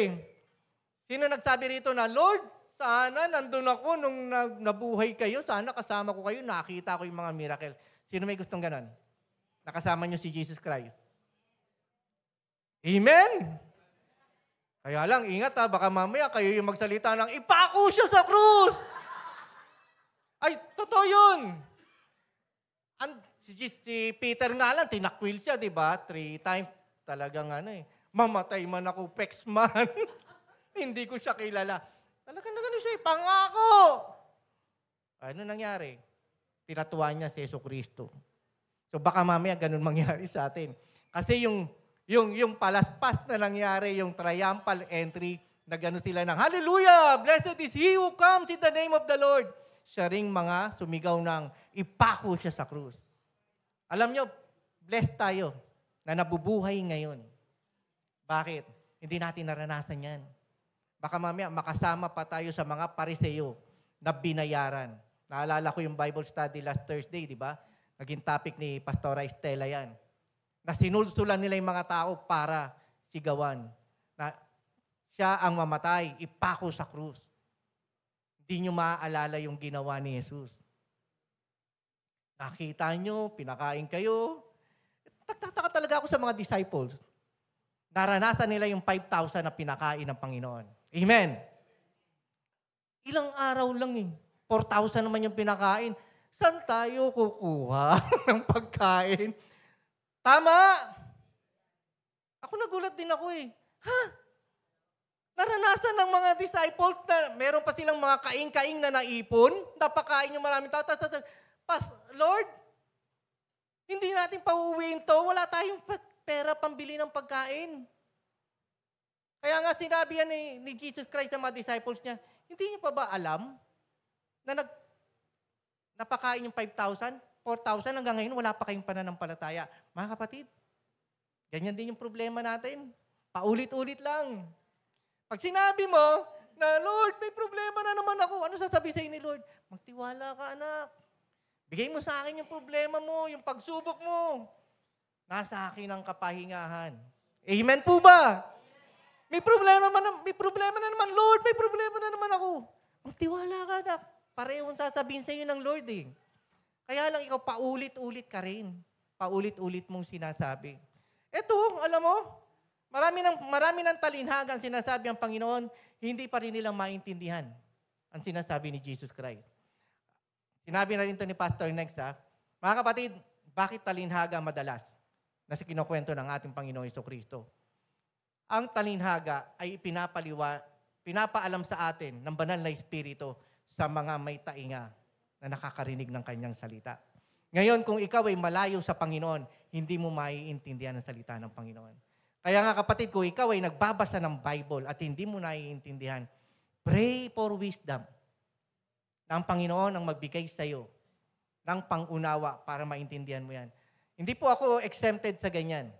Speaker 1: Sino nagsabi rito na, Lord, sana nandun ako nung nabuhay kayo, sana kasama ko kayo, nakita ko yung mga miracle. Sino may gustong ganon? Nakasama niyo si Jesus Christ. Amen? Kaya lang, ingat baka mamaya kayo yung magsalita ng, ipako siya sa krus! Ay, totoo yun! Si Peter nga lang, tinakwil siya, di ba? 3 times. Talagang mamatay man ako, pex man. Hindi ko siya kilala. Talagang nagano siya, pangako! Ano nangyari? Tinatuan niya si Jesucristo. So baka mamaya ganun mangyari sa atin. Kasi yung palaspas na nangyari, yung triumphal entry, nagano sila ng, Hallelujah! Blessed is He who comes in the name of the Lord. Siya ring mga sumigaw ng, ipako siya sa krus. Alam nyo, blessed tayo na nabubuhay ngayon. Bakit? Hindi natin naranasan yan. Baka mamaya makasama pa tayo sa mga Pariseo na binayaran. Naalala ko yung Bible study last Thursday, di ba? Naging topic ni Pastora Estela yan. Na sinulsulan nila yung mga tao para sigawan. Na siya ang mamatay, ipako sa krus. Hindi nyo maaalala yung ginawa ni Jesus. Nakita nyo, pinakain kayo. Nagtataka talaga ako sa mga disciples. naranasan nila yung 5,000 na pinakain ng Panginoon. Amen. Ilang araw lang eh. 4,000 naman yung pinakain. Saan tayo kukuha ng pagkain? Tama! Ako nagulat din ako eh. Ha? Naranasan ng mga disciples na meron pa silang mga kaing-kaing na naipon, napakain yung maraming tao. Lord, hindi natin pauuwiin to. Wala tayong pera pambili ng pagkain. Kaya nga sinabi yan ni Jesus Christ sa mga disciples niya, hindi niyo pa ba alam na napakain yung 5,000, 4,000 hanggang ngayon, wala pa kayong pananampalataya. Mga kapatid, ganyan din yung problema natin. Paulit-ulit lang. Pag sinabi mo na, Lord, may problema na naman ako, ano sasabihin sa'yo ni Lord? Magtiwala ka, anak. Bigay mo sa akin yung problema mo, yung pagsubok mo. Nasa akin ang kapahingahan. Amen po ba? May problema na naman, Lord, may problema na naman ako. Magtiwala ka, anak. Parehong sasabihin sa'yo ng Lord eh. Kaya lang ikaw, paulit-ulit ka rin. Paulit-ulit mong sinasabi. Eto, alam mo, marami ng talinhagan sinasabi ang Panginoon, hindi pa rin nilang maintindihan ang sinasabi ni Jesus Christ. Sinabi na rin ito ni Pastor Next, ha? Mga kapatid, bakit talinhaga madalas na kinukwento ng ating Panginoon Jesucristo? Ang talinhaga ay pinapaalam sa atin ng banal na Espiritu sa mga may tainga na nakakarinig ng kanyang salita. Ngayon, kung ikaw ay malayo sa Panginoon, hindi mo maiintindihan ang salita ng Panginoon. Kaya nga kapatid, kung ikaw ay nagbabasa ng Bible at hindi mo naiintindihan, pray for wisdom na ang Panginoon ang magbigay sa iyo ng pangunawa para maintindihan mo yan. Hindi po ako exempted sa ganyan.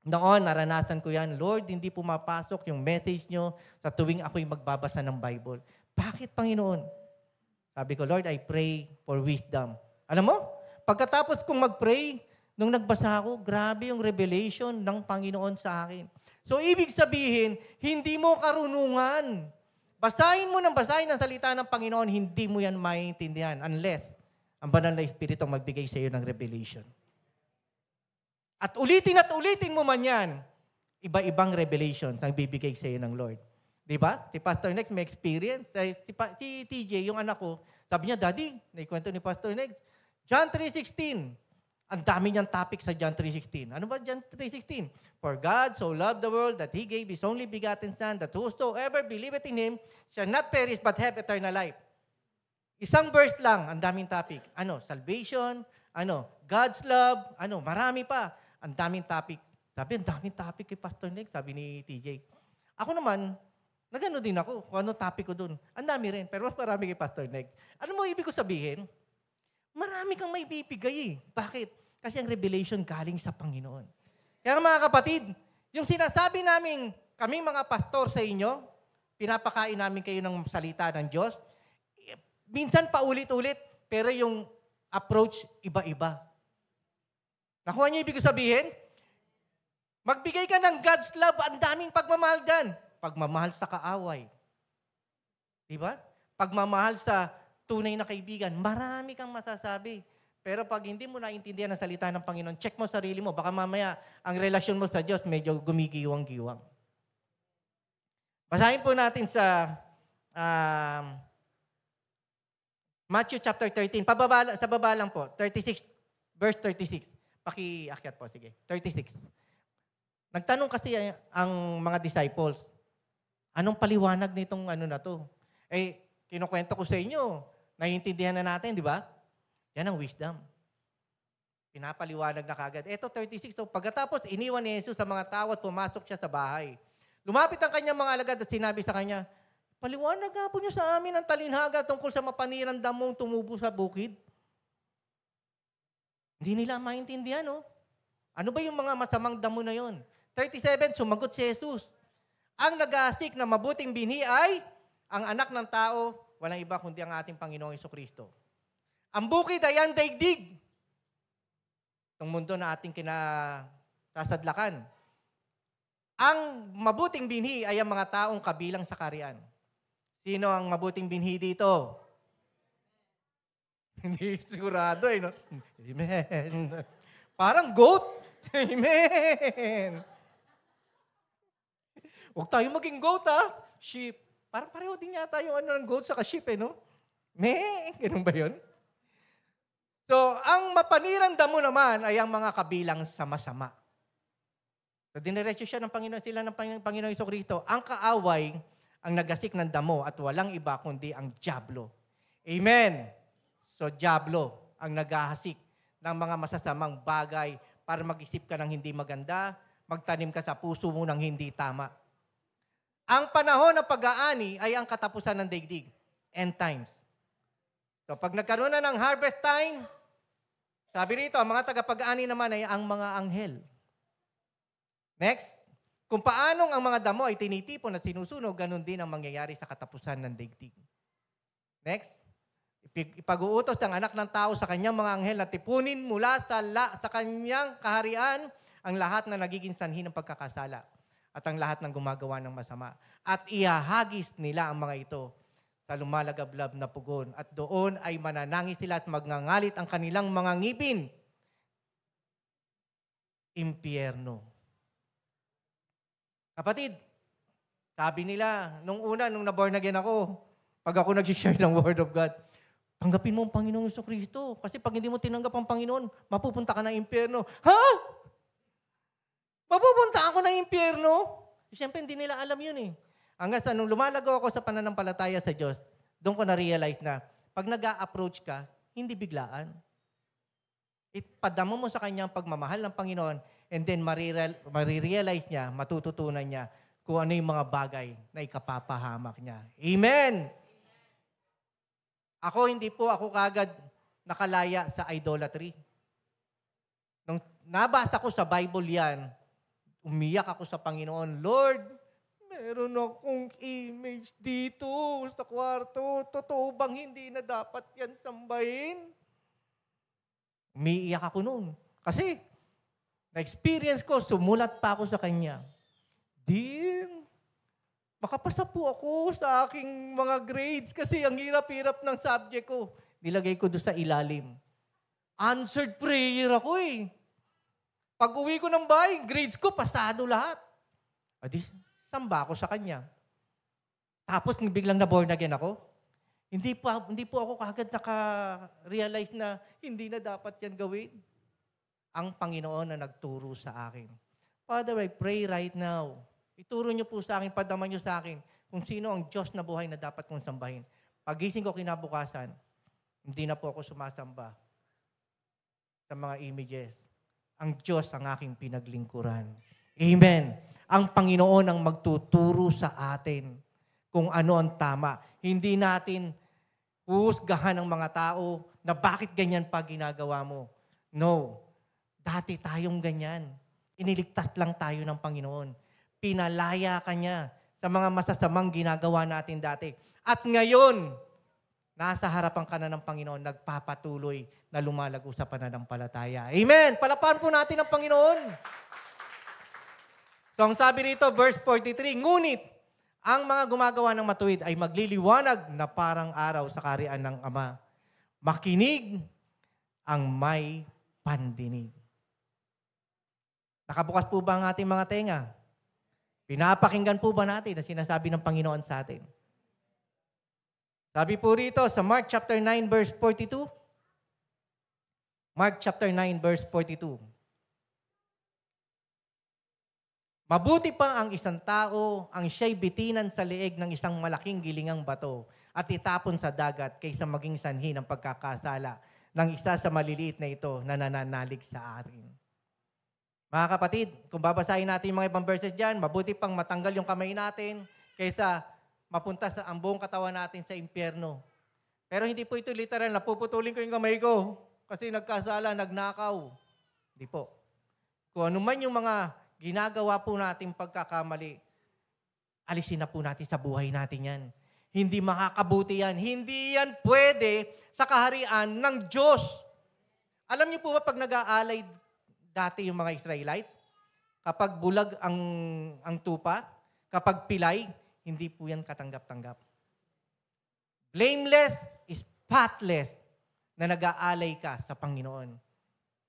Speaker 1: Noon, naranasan ko yan, Lord, hindi pumapasok yung message nyo sa tuwing ako'y magbabasa ng Bible. Bakit, Panginoon? Sabi ko, Lord, I pray for wisdom. Alam mo, pagkatapos kong mag-pray, nung nagbasa ako, grabe yung revelation ng Panginoon sa akin. So, ibig sabihin, hindi mo karunungan. Basahin mo ng basahin ang salita ng Panginoon, hindi mo yan maintindihan unless ang banal na Espiritu magbigay sa iyo ng revelation. At ulitin mo man yan, iba-ibang revelations ang bibigay sa iyo ng Lord. Diba? Si Pastor Next may experience. Si TJ, yung anak ko, sabi niya, Daddy, naikwento ni Pastor Next, John 3:16. Ang dami niyang topic sa John 3:16. Ano ba John 3:16? For God so loved the world that He gave His only begotten Son, that whosoever believeth in Him shall not perish but have eternal life. Isang verse lang, ang daming topic. Salvation, God's love, marami pa. Ang daming topic. Sabi, ang daming topic kay Pastor Next, sabi ni TJ. Ako naman, nagano din ako kung ano topic ko dun. Ang dami rin, pero mas marami kay Pastor Next. Ano mo ibig ko sabihin? Marami kang may bibigay eh. Bakit? Kasi ang revelation galing sa Panginoon. Kaya mga kapatid, yung sinasabi namin, kaming mga pastor sa inyo, pinapakain namin kayo ng salita ng Diyos, minsan paulit-ulit, pero yung approach iba-iba. Nakuha niyo ibig ko sabihin? Magbigay ka ng God's love, ang daming pagmamahal dyan. Pagmamahal sa kaaway. Diba? Pagmamahal sa tunay na kaibigan, marami kang masasabi. Pero pag hindi mo naintindihan ang salita ng Panginoon, check mo sarili mo. Baka mamaya, ang relasyon mo sa Diyos medyo gumigiwang-giwang. Basahin po natin sa Matthew chapter 13. Sa baba lang po, 36, verse 36. Paki-akyat po, sige. 36. Nagtanong kasi ang mga disciples, anong paliwanag nitong na to? Kinukwento ko sa inyo, naiintindihan na natin, di ba? Yan ang wisdom. Pinapaliwanag na kagad. Ito, 36. So, pagkatapos, iniwan ni Jesus sa mga tao at pumasok siya sa bahay. Lumapit ang kanyang mga alagad at sinabi sa kanya, paliwanag nga po niyo sa amin ang talinhaga tungkol sa mapanirang damong tumubo sa bukid. Hindi nila maintindihan, no? Ano ba yung mga masamang damo na yon? 37, sumagot si Jesus. Ang nag-aasik na mabuting binhi ay ang anak ng tao, walang iba kundi ang ating Panginoong Jesucristo. Ang bukid ay ang daigdig. Itong mundo na ating kinatasadlakan. Ang mabuting binhi ay ang mga taong kabilang sa karian. Sino ang mabuting binhi dito? Hindi sigurado no? Amen. Parang goat. Amen. Huwag tayo maging goat, ha? Sheep. Parang pareho din yata yung ano ng goat sa sheep, eh, no? Ganun ba yun? So, ang mapanirang damo naman ay ang mga kabilang sa masama. So, diniretso siya ng Panginoon, sila ng Panginoon Jesucristo. Ang kaaway, ang nagasik ng damo at walang iba kundi ang dyablo. Amen. So, dyablo ang naghahasik ng mga masasamang bagay para mag-isip ka ng hindi maganda, magtanim ka sa puso mo ng hindi tama. Ang panahon ng pag-aani ay ang katapusan ng daigdig. End times. So, pag nagkaroon na ng harvest time, sabi rito, ang mga tagapag-aani naman ay ang mga anghel. Next, kung paanong ang mga damo ay tinitipon at sinusunog, ganun din ang mangyayari sa katapusan ng daigdig. Next, ipag-uutos ng anak ng tao sa kanyang mga anghel na tipunin mula sa kanyang kaharian ang lahat na nagiging sanhi ng pagkakasala at ang lahat ng gumagawa ng masama. At ihahagis nila ang mga ito sa lumalagablab na pugon. At doon ay mananangis sila at magngangalit ang kanilang mga ngipin. Impyerno. Kapatid, sabi nila, nung naborn again ako, pag ako nag-share ng Word of God, tanggapin mo ang Panginoong Jesucristo. Kasi pag hindi mo tinanggap ang Panginoon, mapupunta ka ng impyerno. Ha? Mapupunta ako ng impyerno? Siyempre, hindi nila alam yun eh. Hanggang sa nung lumalago ako sa pananampalataya sa Diyos, doon ko na-realize na pag nag-a-approach ka, hindi biglaan. Ipadamo mo sa kanya ang pagmamahal ng Panginoon and then marirealize niya, matututunan niya kung ano yung mga bagay na ikapapahamak niya. Amen! Hindi po ako kagad nakalaya sa idolatry. Nung nabasa ko sa Bible yan, umiyak ako sa Panginoon, Lord, meron akong image dito sa kwarto. Totoo bang hindi na dapat yan sambahin? Umiiyak ako noon. Kasi, na-experience ko, sumulat pa ako sa kanya. Dear, makapasa po ako sa aking mga grades kasi ang hirap-hirap ng subject ko. Nilagay ko doon sa ilalim. Answered prayer ako eh. Pag uwi ko ng bahay, grades ko, pasado lahat. Adi, samba ako sa kanya. Tapos biglang na-born again ako. Hindi po ako kagad naka-realize na hindi na dapat yan gawin. Ang Panginoon na nagturo sa akin. Father, I pray right now. Ituro niyo po sa akin, padaman niyo sa akin kung sino ang Diyos na buhay na dapat kong sambahin. Pagising ko kinabukasan, hindi na po ako sumasamba sa mga images. Ang Diyos ang aking pinaglingkuran. Amen. Ang Panginoon ang magtuturo sa atin kung ano ang tama. Hindi natin huhusgahan ng mga tao na bakit ganyan pa ginagawa mo. No. Dati tayong ganyan. Iniligtas lang tayo ng Panginoon. Pinalaya ka niya sa mga masasamang ginagawa natin dati. At ngayon, nasa harapan ka na ng Panginoon, nagpapatuloy na lumalago sa pananampalataya. Amen! Palapakan po natin ang Panginoon. So, ang sabi rito, verse 43, ngunit, ang mga gumagawa ng matuwid ay magliliwanag na parang araw sa kaharian ng Ama. Makinig ang may pandinig. Nakabukas po ba ang ating mga tenga? Pinapakinggan po ba natin ang sinasabi ng Panginoon sa atin? Sabi po rito sa Mark chapter 9 verse 42. Mark chapter 9 verse 42. Mabuti pa ang isang tao ang siya'y bitinan sa leeg ng isang malaking gilingang bato at itapon sa dagat kaysa maging sanhi ng pagkakasala ng isa sa maliliit na ito na nananalig sa atin. Mga kapatid, kung babasahin natin yung mga ibang verses dyan, mabuti pang matanggal yung kamay natin kaysa mapunta sa ang buong katawan natin sa impyerno. Pero hindi po ito literal, napuputulin ko yung kamay ko kasi nagkasala, nagnakaw. Hindi po. Kung ano man yung mga ginagawa po natin pagkakamali, alisin na po natin sa buhay natin yan. Hindi makakabuti yan. Hindi yan pwede sa kaharian ng Diyos. Alam niyo po ba pag nag-aalay dati yung mga Israelites, kapag bulag ang tupa, kapag pilay, hindi po yan katanggap-tanggap. Blameless, spotless na nag-aalay ka sa Panginoon.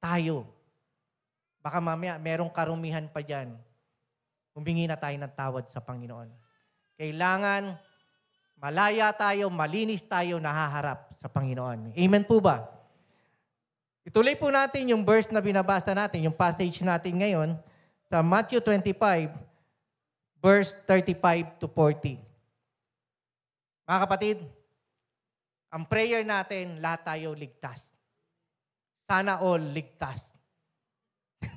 Speaker 1: Tayo. Baka mamaya, merong karumihan pa dyan. humingi na tayo ng tawad sa Panginoon. Kailangan malaya tayo, malinis tayo, nahaharap sa Panginoon. Amen po ba? Ituloy po natin yung verse na binabasa natin, yung passage natin ngayon, sa Matthew 25, verse 35 to 40. Mga kapatid, ang prayer natin, lahat tayo ligtas. Sana all ligtas.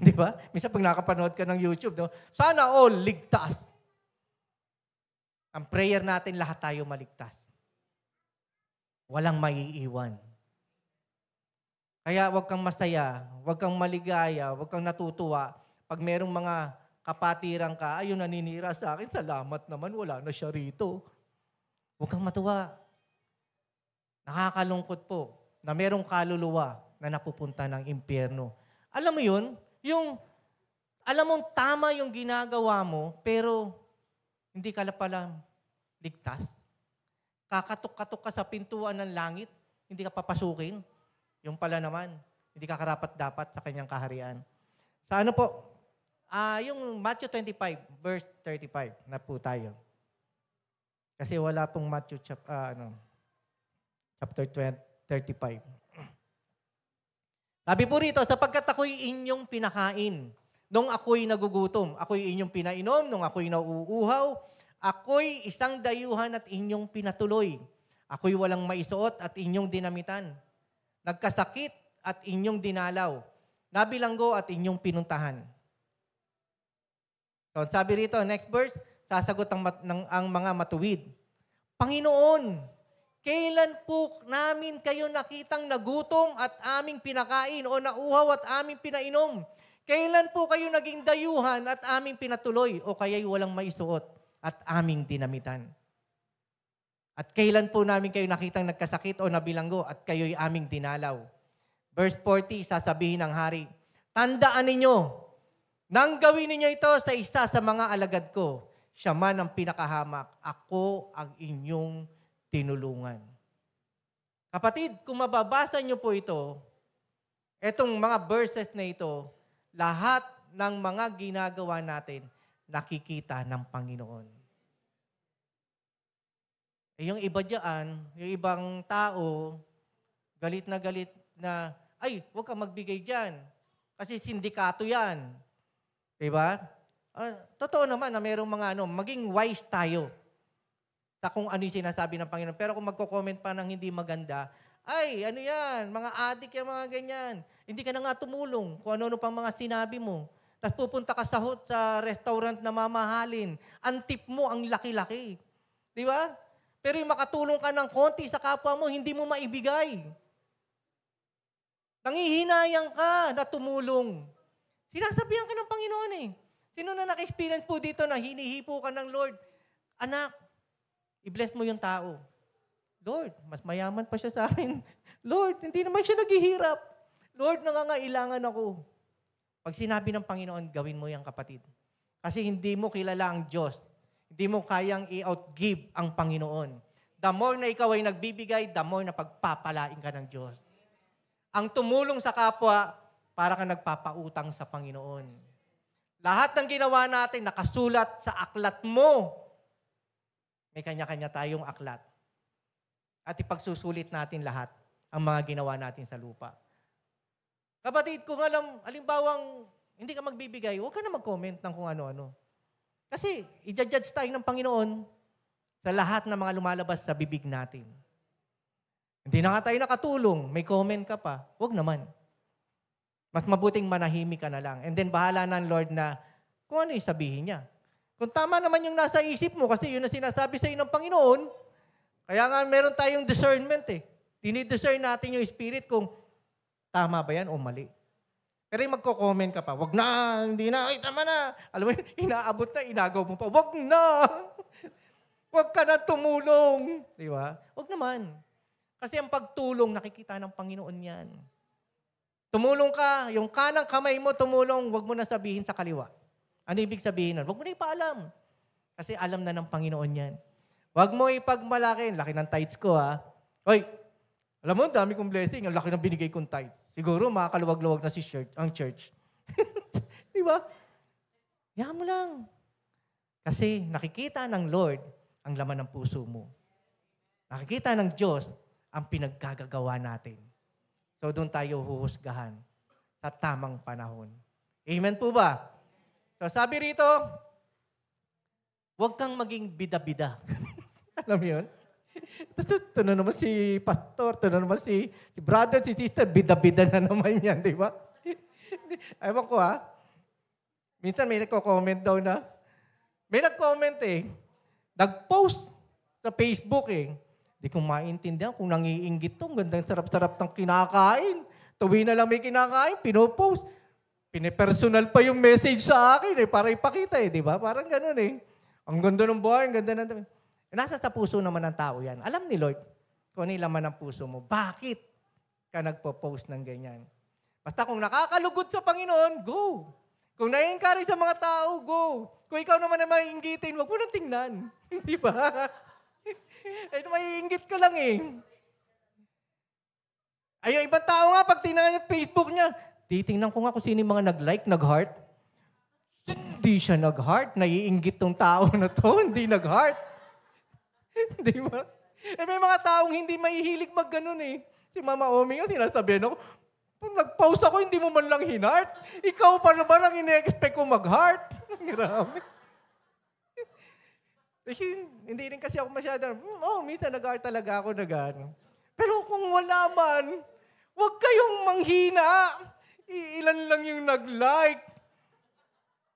Speaker 1: Di ba? Minsan pag nakapanood ka ng YouTube, no? Sana all ligtas. Ang prayer natin, lahat tayo maligtas. Walang maiiwan. Kaya huwag kang masaya, huwag kang maligaya, huwag kang natutuwa. Pag merong mga kapatiran ka, ayun, naninira sa akin, salamat naman, wala na siya rito. Huwag kang matuwa. Nakakalungkot po na merong kaluluwa na napupunta ng impyerno. Alam mo yun? Alam mong tama yung ginagawa mo, pero hindi ka pala ligtas. Kakatok-katok ka sa pintuan ng langit, hindi ka papasukin. Yung pala naman, hindi ka karapat-dapat sa kanyang kaharian. Sa ano po? Yung Matthew 25, verse 35 na po tayo. Kasi wala pong Matthew chapter 35. Sabi po rito, sapagkat ako'y inyong pinakain, nung ako'y nagugutom, ako'y inyong pinainom, nung ako'y nauuhaw, ako'y isang dayuhan at inyong pinatuloy. Ako'y walang maisuot at inyong dinamitan. Nagkasakit at inyong dinalaw. Nabilanggo at inyong pinuntahan. So, sabi rito, next verse, sasagot ang mga matuwid. Panginoon, kailan po namin kayo nakitang nagutom at aming pinakain o nauhaw at aming pinainom? Kailan po kayo naging dayuhan at aming pinatuloy o kaya'y walang maisuot at aming dinamitan? At kailan po namin kayo nakitang nagkasakit o nabilanggo at kayo'y aming dinalaw? Verse 40, sasabihin ng hari, tandaan ninyo, nang gawin ninyo ito sa isa sa mga alagad ko, siya man ang pinakahamak, ako ang inyong tinulungan. Kapatid, kung mababasa niyo po ito, etong mga verses na ito, lahat ng mga ginagawa natin, nakikita ng Panginoon. Yung iba dyan, yung ibang tao, galit na, ay, huwag kang magbigay dyan. Kasi sindikato yan. Diba? Totoo naman na mayroong mga maging wise tayo sa kung ano yung sinasabi ng Panginoon. Pero kung magko-comment pa ng hindi maganda, ay, ano yan, mga adik yan, mga ganyan. Hindi ka na nga tumulong kung ano pang mga sinabi mo. Tapos pupunta ka sa restaurant na mamahalin. Ang tip mo, ang laki-laki. Di ba? Pero yung makatulong ka ng konti sa kapwa mo, hindi mo maibigay. Nangihinayang ka na tumulong. Sinasabihan ka ng Panginoon eh. Sino na naka-experience po dito na hinihipo ka ng Lord? Anak, i-bless mo yung tao. Lord, mas mayaman pa siya sa akin. Lord, hindi naman siya naghihirap. Lord, nangangailangan ako. Pag sinabi ng Panginoon, gawin mo yan, kapatid. Kasi hindi mo kilala ang Diyos. Hindi mo kayang i-outgive ang Panginoon. The more na ikaw ay nagbibigay, the more na pagpapalain ka ng Diyos. Ang tumulong sa kapwa, para ka nagpapautang sa Panginoon. Lahat ng ginawa natin nakasulat sa aklat mo. May kanya-kanya tayong aklat. At ipagsusulit natin lahat ang mga ginawa natin sa lupa. Kapatid, kung halimbawang hindi ka magbibigay, huwag ka na mag-comment ng kung ano-ano. Kasi i-judge tayo ng Panginoon sa lahat ng mga lumalabas sa bibig natin. Hindi na nga tayo nakatulong, may comment ka pa, huwag naman. Mas mabuting manahimik ka na lang. And then bahala na ang Lord na kung ano yung sabihin niya. Kung tama naman yung nasa isip mo, kasi yun ang sinasabi sa iyo ng Panginoon, kaya nga meron tayong discernment eh. Dinidiscern natin yung spirit kung tama ba yan o mali. Pero yung magko-comment ka pa, wag na, hindi na, ay tama na. Alam mo, inaabot na, inagaw mo pa, wag na. Wag ka na tumulong. Di ba? Wag naman. Kasi ang pagtulong, nakikita ng Panginoon yan. Tumulong ka, yung kanang kamay mo tumulong, wag mo na sabihin sa kaliwa. Ano ibig sabihin nun? Wag mo na ipaalam. Kasi alam na ng Panginoon yan. Wag mo ipagmalaki. Laki ng tithes ko ha. Hoy, alam mo, dami kong blessing. Ang laki ng binigay kong tithes. Siguro makakaluwag-luwag na ang church. Di ba? Yaman mo lang. Kasi nakikita ng Lord ang laman ng puso mo. Nakikita ng Diyos ang pinaggagawa natin. So doon tayo huhusgahan sa tamang panahon. Amen po ba? So sabi rito, huwag kang maging bida-bida. Alam mo yun? Ito na naman si pastor, ito na naman si brother, si sister, bida-bida na naman yan, di ba? Ewan ko minsan may nagko-comment daw na, may nag-comment nag-post sa Facebook Di ko maintindihan kung nangiinggit to. Gandang sarap-sarap ng kinakain. Tuwi na lang may kinakain, pinopost. Pinipersonal pa yung message sa akin para ipakita di ba? Parang ganun Ang ganda ng buhay, ang ganda ng... Nasa sa puso naman ng tao yan. Alam ni Lord kung ano yung laman ng puso mo. Bakit ka nagpo-post ng ganyan? Basta kung nakakalugod sa Panginoon, go. Kung na-encourage sa mga tao, go. Kung ikaw naman na maiinggitin, wag mo nang tingnan. Di ba? Maiinggit ka lang Ay, ibang tao nga, pag tingnan yung Facebook niya, titingnan ko nga kung sino yung mga nag-like, nag-heart. Hindi siya nag-heart. Naiinggit tong tao na to, hindi nag-heart. Di ba? May mga taong hindi mahihilig mag-ganun Si Mama Omi nga, sinasabihan ako, kung nag-post ako, hindi mo man lang hinart. Ikaw pa naman ang ine-expect ko mag-heart. Grabe. Hindi rin kasi ako masyado, minsan nag-heart talaga ako Pero kung wala man, huwag kayong manghina. Ilan lang yung nag-like.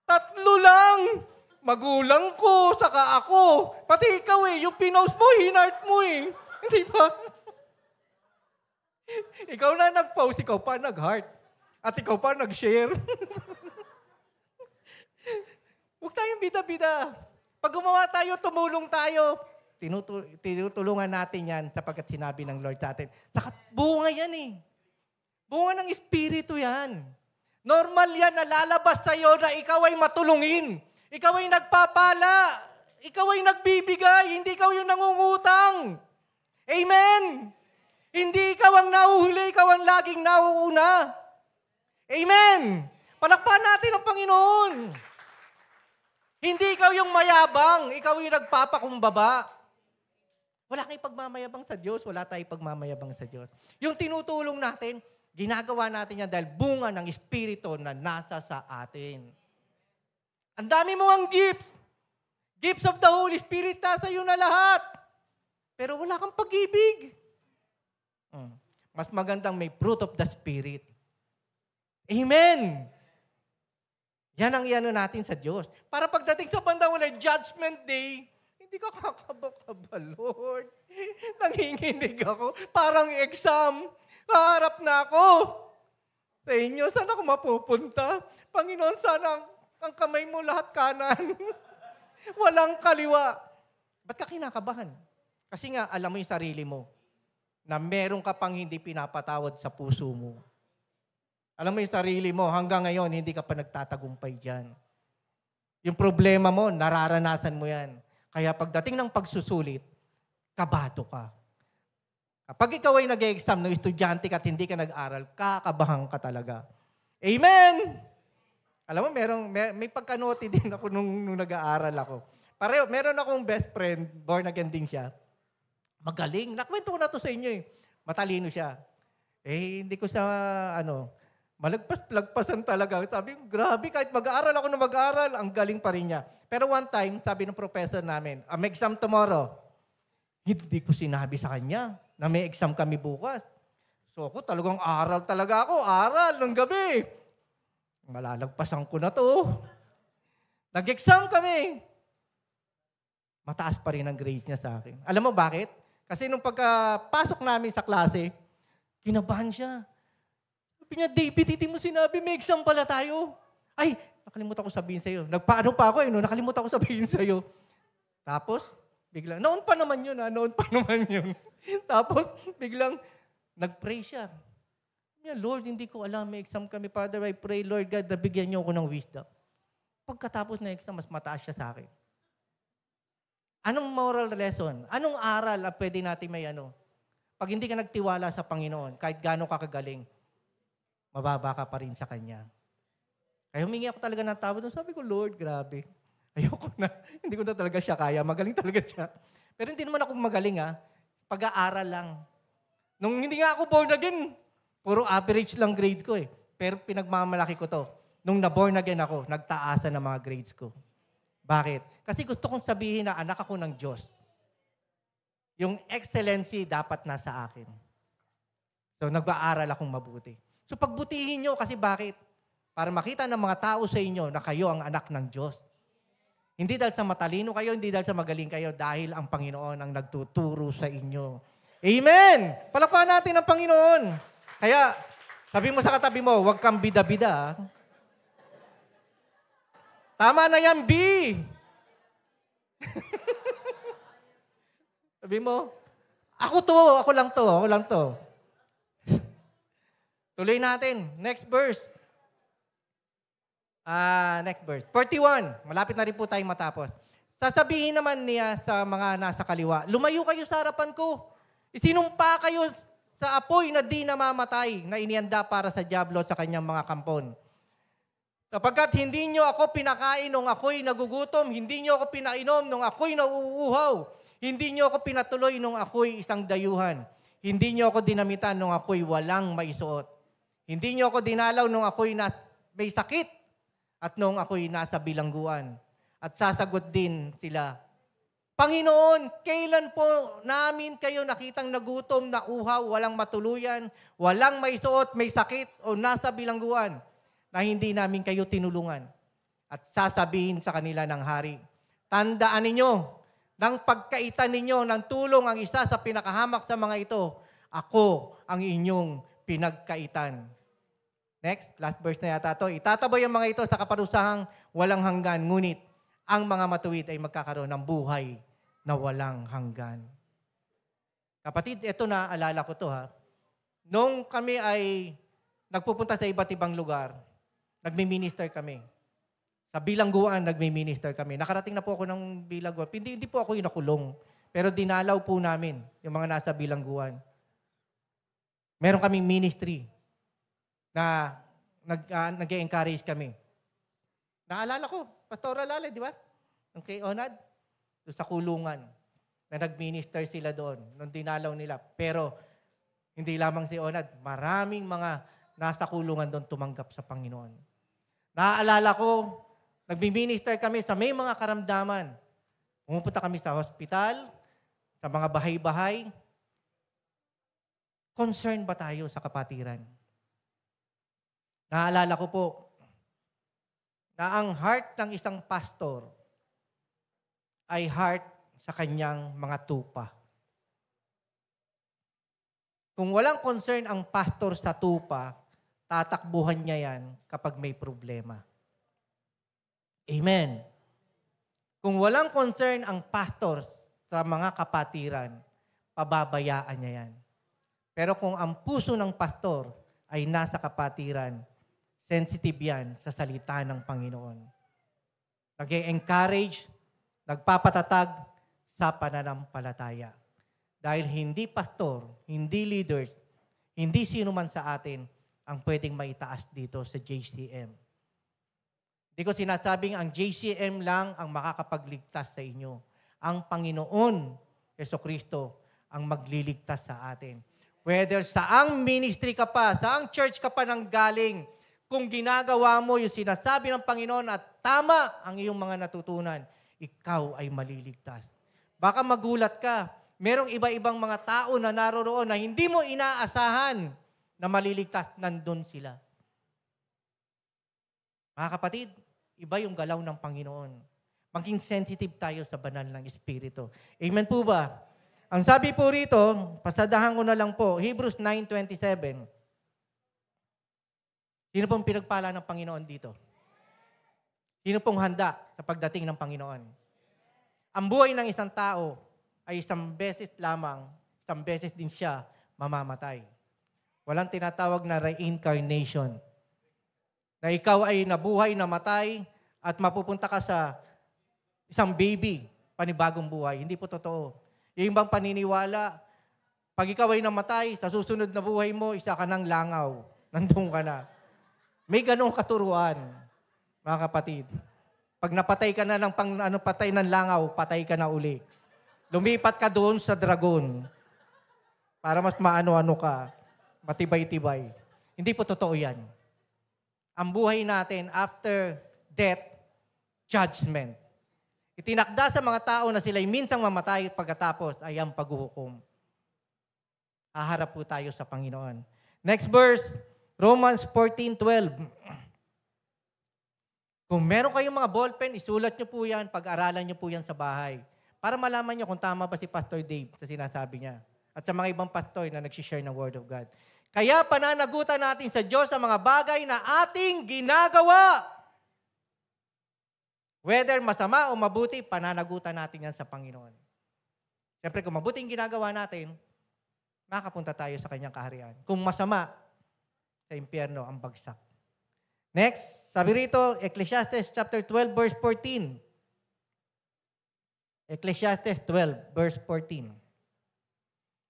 Speaker 1: 3 lang. Magulang ko, saka ako. Pati ikaw yung pinost mo, hinart mo Hindi ba? Ikaw na nag-post, ikaw pa nag-heart. At ikaw pa nag-share. Huwag tayong bida-bida. Pag gumawa tayo, tumulong tayo. Tinutulungan natin yan sapagkat sinabi ng Lord sa atin. Saka bunga yan Bunga ng Espiritu yan. Normal yan na lalabas sa'yo na ikaw ay matulungin. Ikaw ay nagpapala. Ikaw ay nagbibigay. Hindi ikaw yung nangungutang. Amen! Hindi ikaw ang nahuhuli, ikaw ang laging nauuna. Amen! Palakpakan natin ang Panginoon. Hindi ikaw yung mayabang, ikaw yung nagpapakumbaba. Wala kang pagmamayabang sa Diyos, wala tayong pagmamayabang sa Diyos. Yung tinutulong natin, ginagawa natin yan dahil bunga ng Espiritu na nasa sa atin. Ang dami mo ang gifts. Gifts of the Holy Spirit, nasa iyo na lahat. Pero wala kang pag-ibig. Mas magandang may fruit of the Spirit. Amen! Yan ang iano natin sa Diyos. Para pagdating sa bandang wala Judgment Day, hindi ka kakaba-kaba, Lord. Nanginginig ako. Parang exam. Kaharap na ako. Sa inyo, saan ako mapupunta? Panginoon, sana ang kamay mo lahat kanan. Walang kaliwa. Ba't ka kinakabahan? Kasi nga, alam mo yung sarili mo na meron ka pang hindi pinapatawad sa puso mo. Alam mo yung sarili mo, hanggang ngayon, hindi ka pa nagtatagumpay dyan. Yung problema mo, nararanasan mo yan. Kaya pagdating ng pagsusulit, kabado ka. Kapag ikaw ay nag-exam ng estudyante ka at hindi ka nag-aral, kakabahan ka talaga. Amen! Alam mo, may pagkanoti din ako nung nag-aaral ako. Pareho, meron akong best friend, born again din siya. Magaling. Nakwento ko na to sa inyo Matalino siya. Hindi ko siya, malagpas-lagpasan talaga. Sabi ko, grabe, kahit mag-aaral ako na mag-aaral, ang galing pa rin niya. Pero one time, sabi ng professor namin, may exam tomorrow. Hindi ko sinabi sa kanya na may exam kami bukas. So ako talagang aral talaga ako. Aral ng gabi. Malalagpasan ko na to. Nag-exam kami. Mataas pa rin ang grades niya sa akin. Alam mo bakit? Kasi nung pagkapasok namin sa klase, kinabahan siya. Sabi niya, David, hindi mo sinabi, may exam pala tayo. Ay, nakalimutan ko sabihin sa'yo. Nagpaano pa ako nakalimutan ko sabihin sa'yo. Tapos, biglang, noon pa naman yun. Tapos, biglang, nag-pray siya. Lord, hindi ko alam, may exam kami. Father, I pray, Lord God, nabigyan niyo ako ng wisdom. Pagkatapos na exam, mas mataas siya sa akin. Anong moral lesson? Anong aral at pwede natin may Pag hindi ka nagtiwala sa Panginoon, kahit gaano ka kagaling, mababa ka pa rin sa Kanya. Kaya humingi ako talaga ng tawad. Sabi ko, Lord, grabe. Ayoko na. Hindi ko na talaga siya kaya. Magaling talaga siya. Pero hindi naman ako magaling Pag-aaral lang. Nung hindi nga ako born again, puro average lang grades ko eh. Pero pinagmamalaki ko to. Nung na-born again ako, nagtaasan ng mga grades ko. Bakit? Kasi gusto kong sabihin na anak ako ng Diyos. Yung excellency dapat nasa akin. So nag-aaral akong mabuti. So pagbutihin nyo kasi bakit? Para makita ng mga tao sa inyo na kayo ang anak ng Diyos. Hindi dahil sa matalino kayo, hindi dahil sa magaling kayo, dahil ang Panginoon ang nagtuturo sa inyo. Amen! Palakpakan natin ang Panginoon. Kaya, sabi mo sa katabi mo, huwag kang bida-bida. Tama na yan, B! Sabi mo, ako lang to. Tuloy natin. Next verse. Next verse. 41. Malapit na rin po tayong matapos. Sasabihin naman niya sa mga nasa kaliwa, lumayo kayo sa harapan ko. Isinumpa kayo sa apoy na di namamatay, na inianda para sa dyablo at sa kanyang mga kampon. Sapagkat hindi nyo ako pinakain nung ako'y nagugutom, hindi nyo ako pinainom nung ako'y nauuhaw, hindi nyo ako pinatuloy nung ako'y isang dayuhan, hindi nyo ako dinamitan nung ako'y walang maisuot, hindi nyo ako dinalaw nung ako'y may sakit, at nung ako'y nasa bilangguan. At sasagot din sila, Panginoon, kailan po namin kayo nakitang nagutom, nauhaw, walang matuluyan, walang maisuot, may sakit, o nasa bilangguan, na hindi namin kayo tinulungan? At sasabihin sa kanila ng hari, tandaan ninyo, ng pagkaitan ninyo ng tulong ang isa sa pinakahamak sa mga ito, ako ang inyong pinagkaitan. Next, last verse na yata ito. Itataboy ang mga ito sa kaparusahang walang hanggan, ngunit ang mga matuwid ay magkakaroon ng buhay na walang hanggan. Kapatid, ito na, alala ko to Nung kami ay nagpupunta sa iba't ibang lugar, nagmi-minister kami. Sa bilangguan, nagmi-minister kami. Nakarating na po ako ng bilangguan. Hindi po ako yung nakulong, pero dinalaw po namin yung mga nasa bilangguan. Meron kaming ministry na nag-encourage kami. Naalala ko, Pastor Alale, di ba? Nung kay Onad, doon sa kulungan, na nag-minister sila doon, nung dinalaw nila. Pero, hindi lamang si Onad, maraming mga nasa kulungan doon tumanggap sa Panginoon. Naaalala ko, nag-minister kami sa may mga karamdaman. Pumupunta kami sa hospital, sa mga bahay-bahay. Concern ba tayo sa kapatiran? Naalala ko po na ang heart ng isang pastor ay heart sa kanyang mga tupa. Kung walang concern ang pastor sa tupa, tatakbuhan niya yan kapag may problema. Amen. Kung walang concern ang pastor sa mga kapatiran, pababayaan niya yan. Pero kung ang puso ng pastor ay nasa kapatiran, sensitive yan sa salita ng Panginoon. Nag-encourage, nagpapatatag sa pananampalataya. Dahil hindi pastor, hindi leaders, hindi sino man sa atin ang pwedeng maitaas dito sa JCM. Hindi ko sinasabing ang JCM lang ang makakapagligtas sa inyo. Ang Panginoon, Jesucristo, ang magliligtas sa atin. Whether saang ministry ka pa, saang church ka pa nang galing, kung ginagawa mo yung sinasabi ng Panginoon at tama ang iyong mga natutunan, ikaw ay maliligtas. Baka magulat ka, merong iba-ibang mga tao na naroroon na hindi mo inaasahan na maliligtas, nandun sila. Mga kapatid, iba yung galaw ng Panginoon. Maging sensitive tayo sa banal ng Espiritu. Amen po ba? Ang sabi po rito, pasadahan ko na lang po, Hebrews 9:27. Sino pong pinagpala ng Panginoon dito? Sino pong handa sa pagdating ng Panginoon? Ang buhay ng isang tao ay isang beses lamang, isang beses din siya mamamatay. Walang tinatawag na reincarnation. Na ikaw ay nabuhay, namatay, at mapupunta ka sa isang baby, panibagong buhay. Hindi po totoo. Yung ibang paniniwala, pag ikaw ay namatay, sa susunod na buhay mo, isa ka ng langaw. Nandun ka na. May ganong katuruan, mga kapatid. Pag napatay ka na ng patay ng langaw, patay ka na uli. Lumipat ka doon sa dragon para mas maano-ano ka, matibay-tibay. Hindi po totoo yan. Ang buhay natin after death, judgment. Itinakda sa mga tao na sila'y minsang mamatay pagkatapos ay ang paghuhukom. Haharap po tayo sa Panginoon. Next verse, Romans 14:12. Kung meron kayong mga ballpen, isulat nyo po yan, pag-aralan nyo po yan sa bahay. Para malaman nyo kung tama ba si Pastor Dave sa sinasabi niya. At sa mga ibang pastor na nag-share ng Word of God. Kaya pananagutan natin sa Diyos sa mga bagay na ating ginagawa. Whether masama o mabuti, pananagutan natin yan sa Panginoon. Siyempre, kung mabuting ginagawa natin, makapunta tayo sa kanyang kaharian. Kung masama, sa impyerno ang bagsak. Next, sabi rito, Ecclesiastes chapter 12, verse 14. Ecclesiastes 12, verse 14.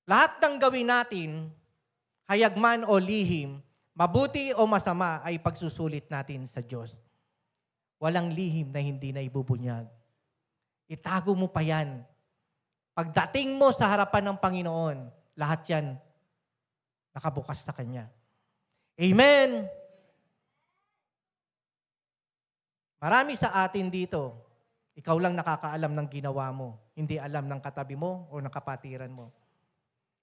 Speaker 1: Lahat ng gawin natin, hayagman o lihim, mabuti o masama, ay pagsusulit natin sa Diyos. Walang lihim na hindi na ibubunyag. Itago mo pa yan. Pagdating mo sa harapan ng Panginoon, lahat yan nakabukas sa Kanya. Amen! Marami sa atin dito, ikaw lang nakakaalam ng ginawa mo, hindi alam ng katabi mo o ng kapatiran mo.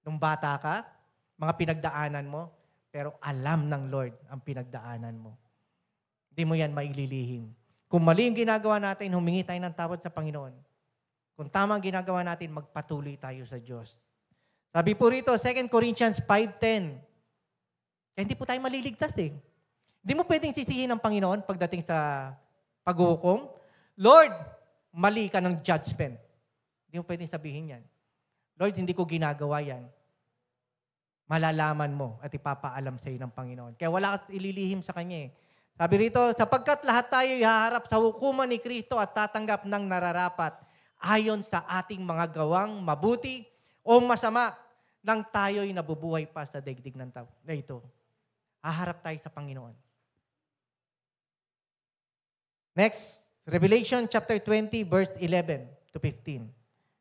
Speaker 1: Nung bata ka, mga pinagdaanan mo, pero alam ng Lord ang pinagdaanan mo. Hindi mo yan maililihim. Kung mali yung ginagawa natin, humingi tayo ng tawad sa Panginoon. Kung tama ang ginagawa natin, magpatuloy tayo sa Diyos. Sabi po rito, 2 Corinthians 5:10. Kaya hindi po tayo maliligtas eh. Hindi mo pwedeng sisihin ng Panginoon pagdating sa paghukom. Lord, mali ka ng judgment. Hindi mo pwedeng sabihin yan. Lord, hindi ko ginagawa yan. Malalaman mo at ipapaalam sa iyo ng Panginoon. Kaya wala ka ililihim sa Kanya eh. Sabi rito, sapagkat lahat tayo ihaharap sa hukuman ni Kristo at tatanggap ng nararapat ayon sa ating mga gawang mabuti o masama nang tayo'y nabubuhay pa sa daigdig ng tao na ito. Haharap tayo sa Panginoon. Next, Revelation chapter 20, verse 11 to 15.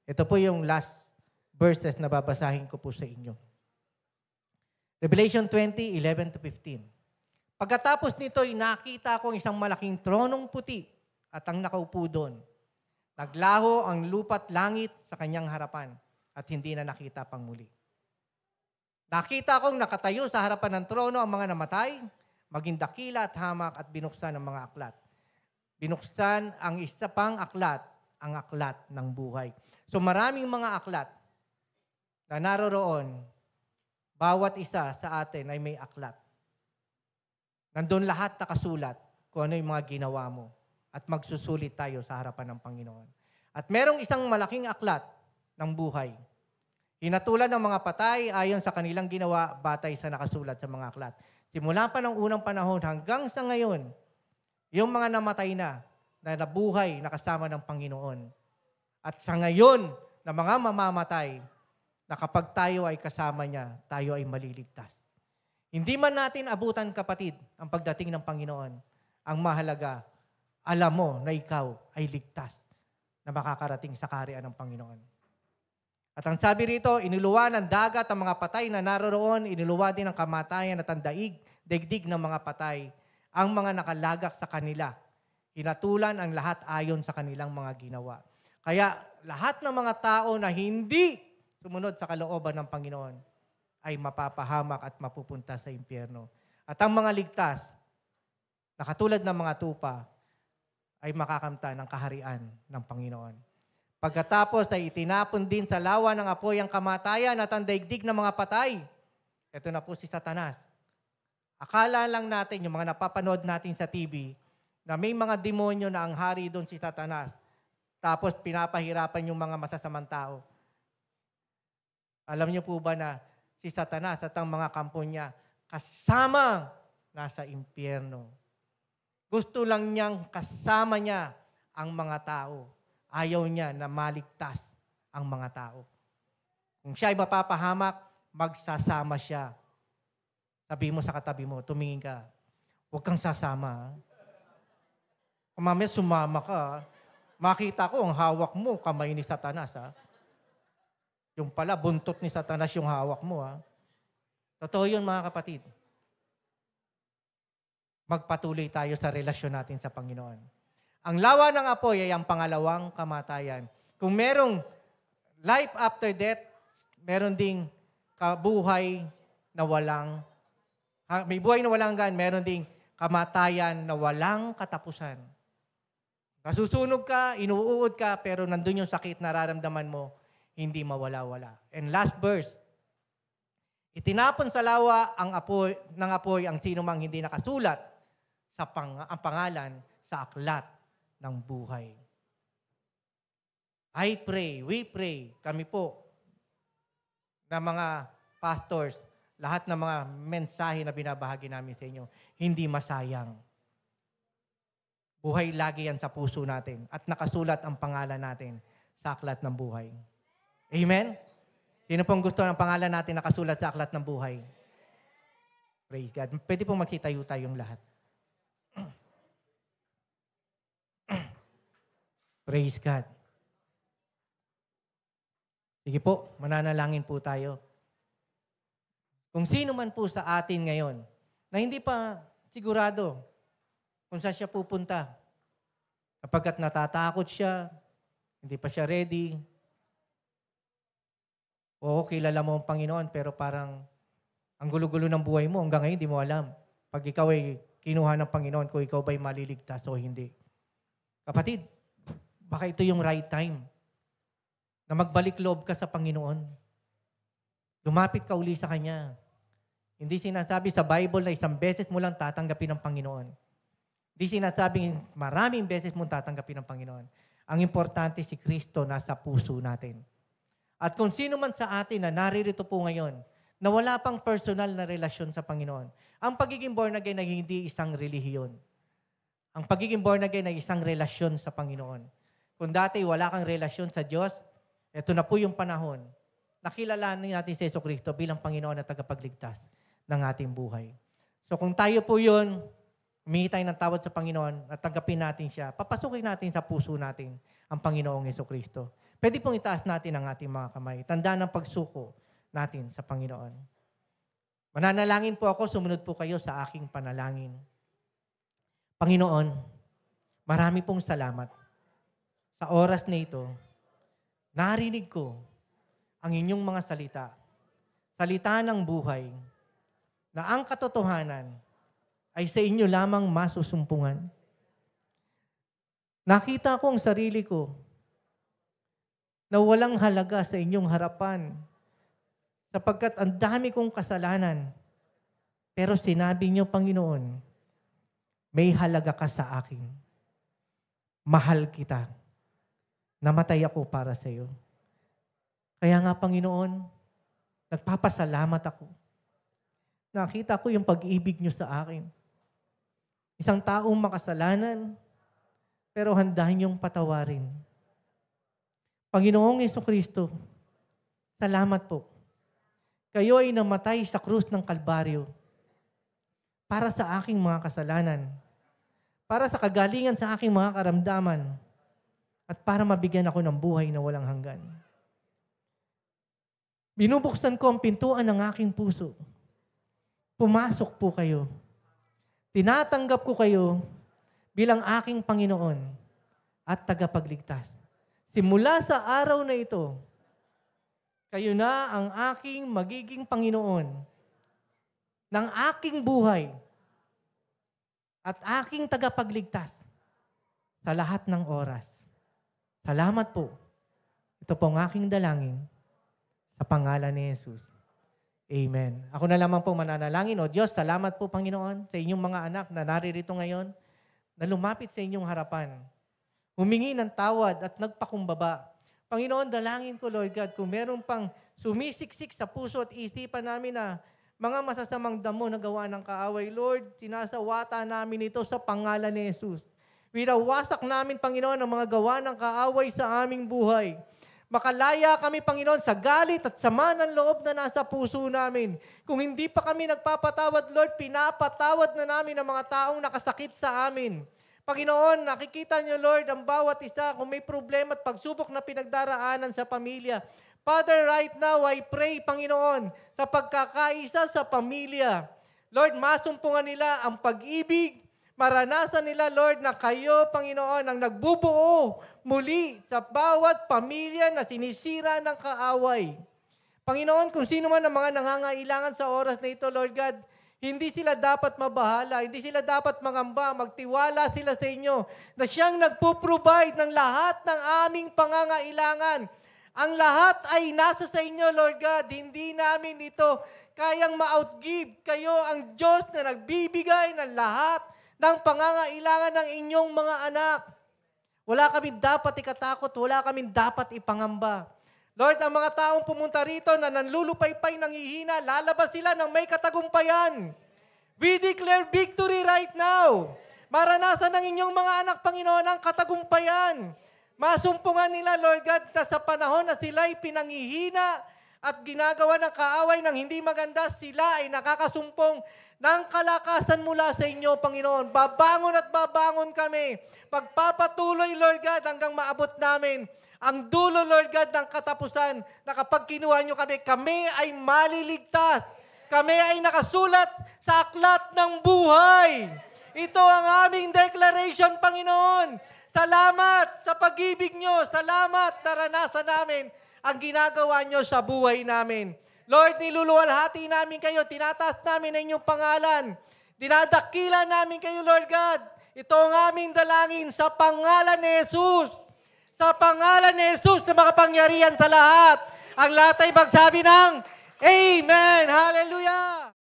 Speaker 1: Ito po yung last verses na babasahin ko po sa inyo. Revelation 20, 11 to 15. Pagkatapos nito'y nakita ko isang malaking tronong puti at ang nakaupo doon. Naglaho ang lupa't langit sa kanyang harapan at hindi na nakita pang muli. Nakita kong nakatayo sa harapan ng trono ang mga namatay, maging dakila at hamak at binuksan ang mga aklat. Binuksan ang isa pang aklat, ang aklat ng buhay. So maraming mga aklat na naroroon, bawat isa sa atin ay may aklat. Nandun lahat nakasulat kung ano yung mga ginawa mo at magsusulit tayo sa harapan ng Panginoon. At merong isang malaking aklat ng buhay. Hinatulan ng mga patay ayon sa kanilang ginawa batay sa nakasulat sa mga aklat. Simula pa ng unang panahon hanggang sa ngayon, yung mga namatay na nabuhay na kasama ng Panginoon. At sa ngayon na mga mamamatay, na kapag tayo ay kasama niya, tayo ay maliligtas. Hindi man natin abutan, kapatid, ang pagdating ng Panginoon. Ang mahalaga, alam mo na ikaw ay ligtas na makakarating sa kaharian ng Panginoon. At ang sabi rito, inuluwa ng dagat ang mga patay na naroroon, inuluwa din ang kamatayan at ang daigdig ng mga patay, ang mga nakalagak sa kanila. Hinatulan ang lahat ayon sa kanilang mga ginawa. Kaya lahat ng mga tao na hindi sumunod sa kalooban ng Panginoon ay mapapahamak at mapupunta sa impyerno. At ang mga ligtas, na katulad ng mga tupa, ay makakamta ng kaharian ng Panginoon. Pagkatapos ay itinapon din sa lawa ng apoy ang kamatayan at ang daigdig ng mga patay. Ito na po si Satanas. Akala lang natin, yung mga napapanood natin sa TV, na may mga demonyo na ang hari doon si Satanas. Tapos pinapahirapan yung mga masasamang tao. Alam niyo po ba na si Satanas at ang mga kampo niya kasama nasa impyerno. Gusto lang niyang kasama niya ang mga tao. Ayaw niya na maligtas ang mga tao. Kung siya ay mapapahamak, magsasama siya. Sabi mo sa katabi mo, tumingin ka, huwag kang sasama. Kung mamaya sumama ka, makita ko ang hawak mo, kamay ni Satanas, ha? Yung pala, buntot ni Satanas yung hawak mo, ha? Totoo yun, mga kapatid. Magpatuloy tayo sa relasyon natin sa Panginoon. Ang lawa ng apoy ay ang pangalawang kamatayan. Kung merong life after death, meron ding kabuhay na walang, may buhay na walang hanggan, meron ding kamatayan na walang katapusan. Nasusunog ka, inuuod ka, pero nandun yung sakit na nararamdaman mo, hindi mawala-wala. And last verse, itinapon sa lawa ang apoy ang sino mang hindi nakasulat sa ang pangalan sa aklat ng buhay. I pray, we pray, kami po, na mga pastors, lahat ng mga mensahe na binabahagi namin sa inyo, hindi masayang. Buhay lagi yan sa puso natin at nakasulat ang pangalan natin sa aklat ng buhay. Amen? Sino pong gusto ng pangalan natin nakasulat sa aklat ng buhay? Praise God. Pwede pong magsitayo tayong lahat. Praise God. Sige po, mananalangin po tayo. Kung sino man po sa atin ngayon na hindi pa sigurado kung saan siya pupunta, kapagkat natatakot siya, hindi pa siya ready, o kilala mo ang Panginoon pero parang ang gulo-gulo ng buhay mo, hanggang ngayon hindi mo alam. Pag ikaw ay kinuha ng Panginoon, kung ikaw ba'y maliligtas o hindi. Kapatid, baka ito yung right time na magbalik loob ka sa Panginoon. Lumapit ka uli sa Kanya. Hindi sinasabi sa Bible na isang beses mo lang tatanggapin ng Panginoon. Hindi sinasabing maraming beses mo tatanggapin ng Panginoon. Ang importante si Kristo nasa puso natin. At kung sino man sa atin na naririto po ngayon, na wala pang personal na relasyon sa Panginoon, ang pagiging born again ay hindi isang relihiyon. Ang pagiging born again ay isang relasyon sa Panginoon. Kung dati wala kang relasyon sa Diyos, ito na po yung panahon na kilalanin natin si Jesucristo bilang Panginoon at tagapagligtas ng ating buhay. So kung tayo po yun, humingi tayo ng tawad sa Panginoon at tanggapin natin siya, papasukin natin sa puso natin ang Panginoong Jesucristo. Pwede pong itaas natin ang ating mga kamay. Tanda ng pagsuko natin sa Panginoon. Mananalangin po ako, sumunod po kayo sa aking panalangin. Panginoon, marami pong salamat. Sa oras na ito, narinig ko ang inyong mga salita. Salita ng buhay na ang katotohanan ay sa inyo lamang masusumpungan. Nakita ko ang sarili ko na walang halaga sa inyong harapan sapagkat ang dami kong kasalanan. Pero sinabi niyo, Panginoon, may halaga ka sa akin. Mahal kita. Namatay ako para sa iyo. Kaya nga, Panginoon, nagpapasalamat ako. Nakita ko yung pag-ibig niyo sa akin. Isang taong makasalanan, pero handa niyong patawarin. Panginoong Jesucristo, salamat po. Kayo ay namatay sa krus ng Kalbaryo para sa aking mga kasalanan, para sa kagalingan sa aking mga karamdaman, at para mabigyan ako ng buhay na walang hanggan. Binubuksan ko ang pintuan ng aking puso. Pumasok po kayo. Tinatanggap ko kayo bilang aking Panginoon at tagapagligtas. Simula sa araw na ito, kayo na ang aking magiging Panginoon ng aking buhay at aking tagapagligtas sa lahat ng oras. Salamat po. Ito po ang aking dalangin sa pangalan ni Jesus. Amen. Ako na lamang po mananalangin. O Diyos, salamat po Panginoon sa inyong mga anak na naririto ngayon na lumapit sa inyong harapan. Humingi ng tawad at nagpakumbaba. Panginoon, dalangin ko Lord God, kung meron pang sumisiksik sa puso at isipan namin na mga masasamang damo na gawa ng kaaway, Lord, sinasawata namin ito sa pangalan ni Jesus. Winawasak namin, Panginoon, ang mga gawa ng kaaway sa aming buhay. Makalaya kami, Panginoon, sa galit at sama ng loob na nasa puso namin. Kung hindi pa kami nagpapatawad, Lord, pinapatawad na namin ang mga taong nakasakit sa amin. Panginoon, nakikita niyo, Lord, ang bawat isa kung may problema at pagsubok na pinagdaraanan sa pamilya. Father, right now, I pray, Panginoon, sa pagkakaisa sa pamilya. Lord, masumpungan nila ang pag-ibig. Maranasan nila, Lord, na kayo, Panginoon, ang nagbubuo muli sa bawat pamilya na sinisira ng kaaway. Panginoon, kung sino man ang mga nangangailangan sa oras na ito, Lord God, hindi sila dapat mabahala, hindi sila dapat mangamba, magtiwala sila sa inyo na siyang nagpo-provide ng lahat ng aming pangangailangan. Ang lahat ay nasa sa inyo, Lord God. Hindi namin ito kayang ma-outgive. Kayo ang Diyos na nagbibigay ng lahat ng pangangailangan ng inyong mga anak. Wala kami dapat ikatakot, wala kami dapat ipangamba. Lord, ang mga taong pumunta rito na nanlulupaypay ng hihina, lalabas sila ng may katagumpayan. We declare victory right now. Maranasan ng inyong mga anak, Panginoon, ang katagumpayan. Masumpungan nila, Lord God, na sa panahon na sila'y pinanghihina at ginagawa ng kaaway ng hindi maganda, sila ay nakakasumpong ng kalakasan mula sa inyo, Panginoon. Babangon at babangon kami. Pagpapatuloy, Lord God, hanggang maabot namin ang dulo, Lord God, ng katapusan na kapag kinuha nyo kami ay maliligtas. Kami ay nakasulat sa aklat ng buhay. Ito ang aming declaration, Panginoon. Salamat sa pag-ibig nyo. Salamat na naranasan namin ang ginagawa nyo sa buhay namin. Lord, niluluwalhati namin kayo. Tinataas namin ang inyong pangalan. Dinadakila namin kayo, Lord God. Ito ang aming dalangin sa pangalan ni Jesus. Sa pangalan ni Jesus na makapangyarihan sa lahat. Ang lahat ay magsabi ng Amen. Hallelujah.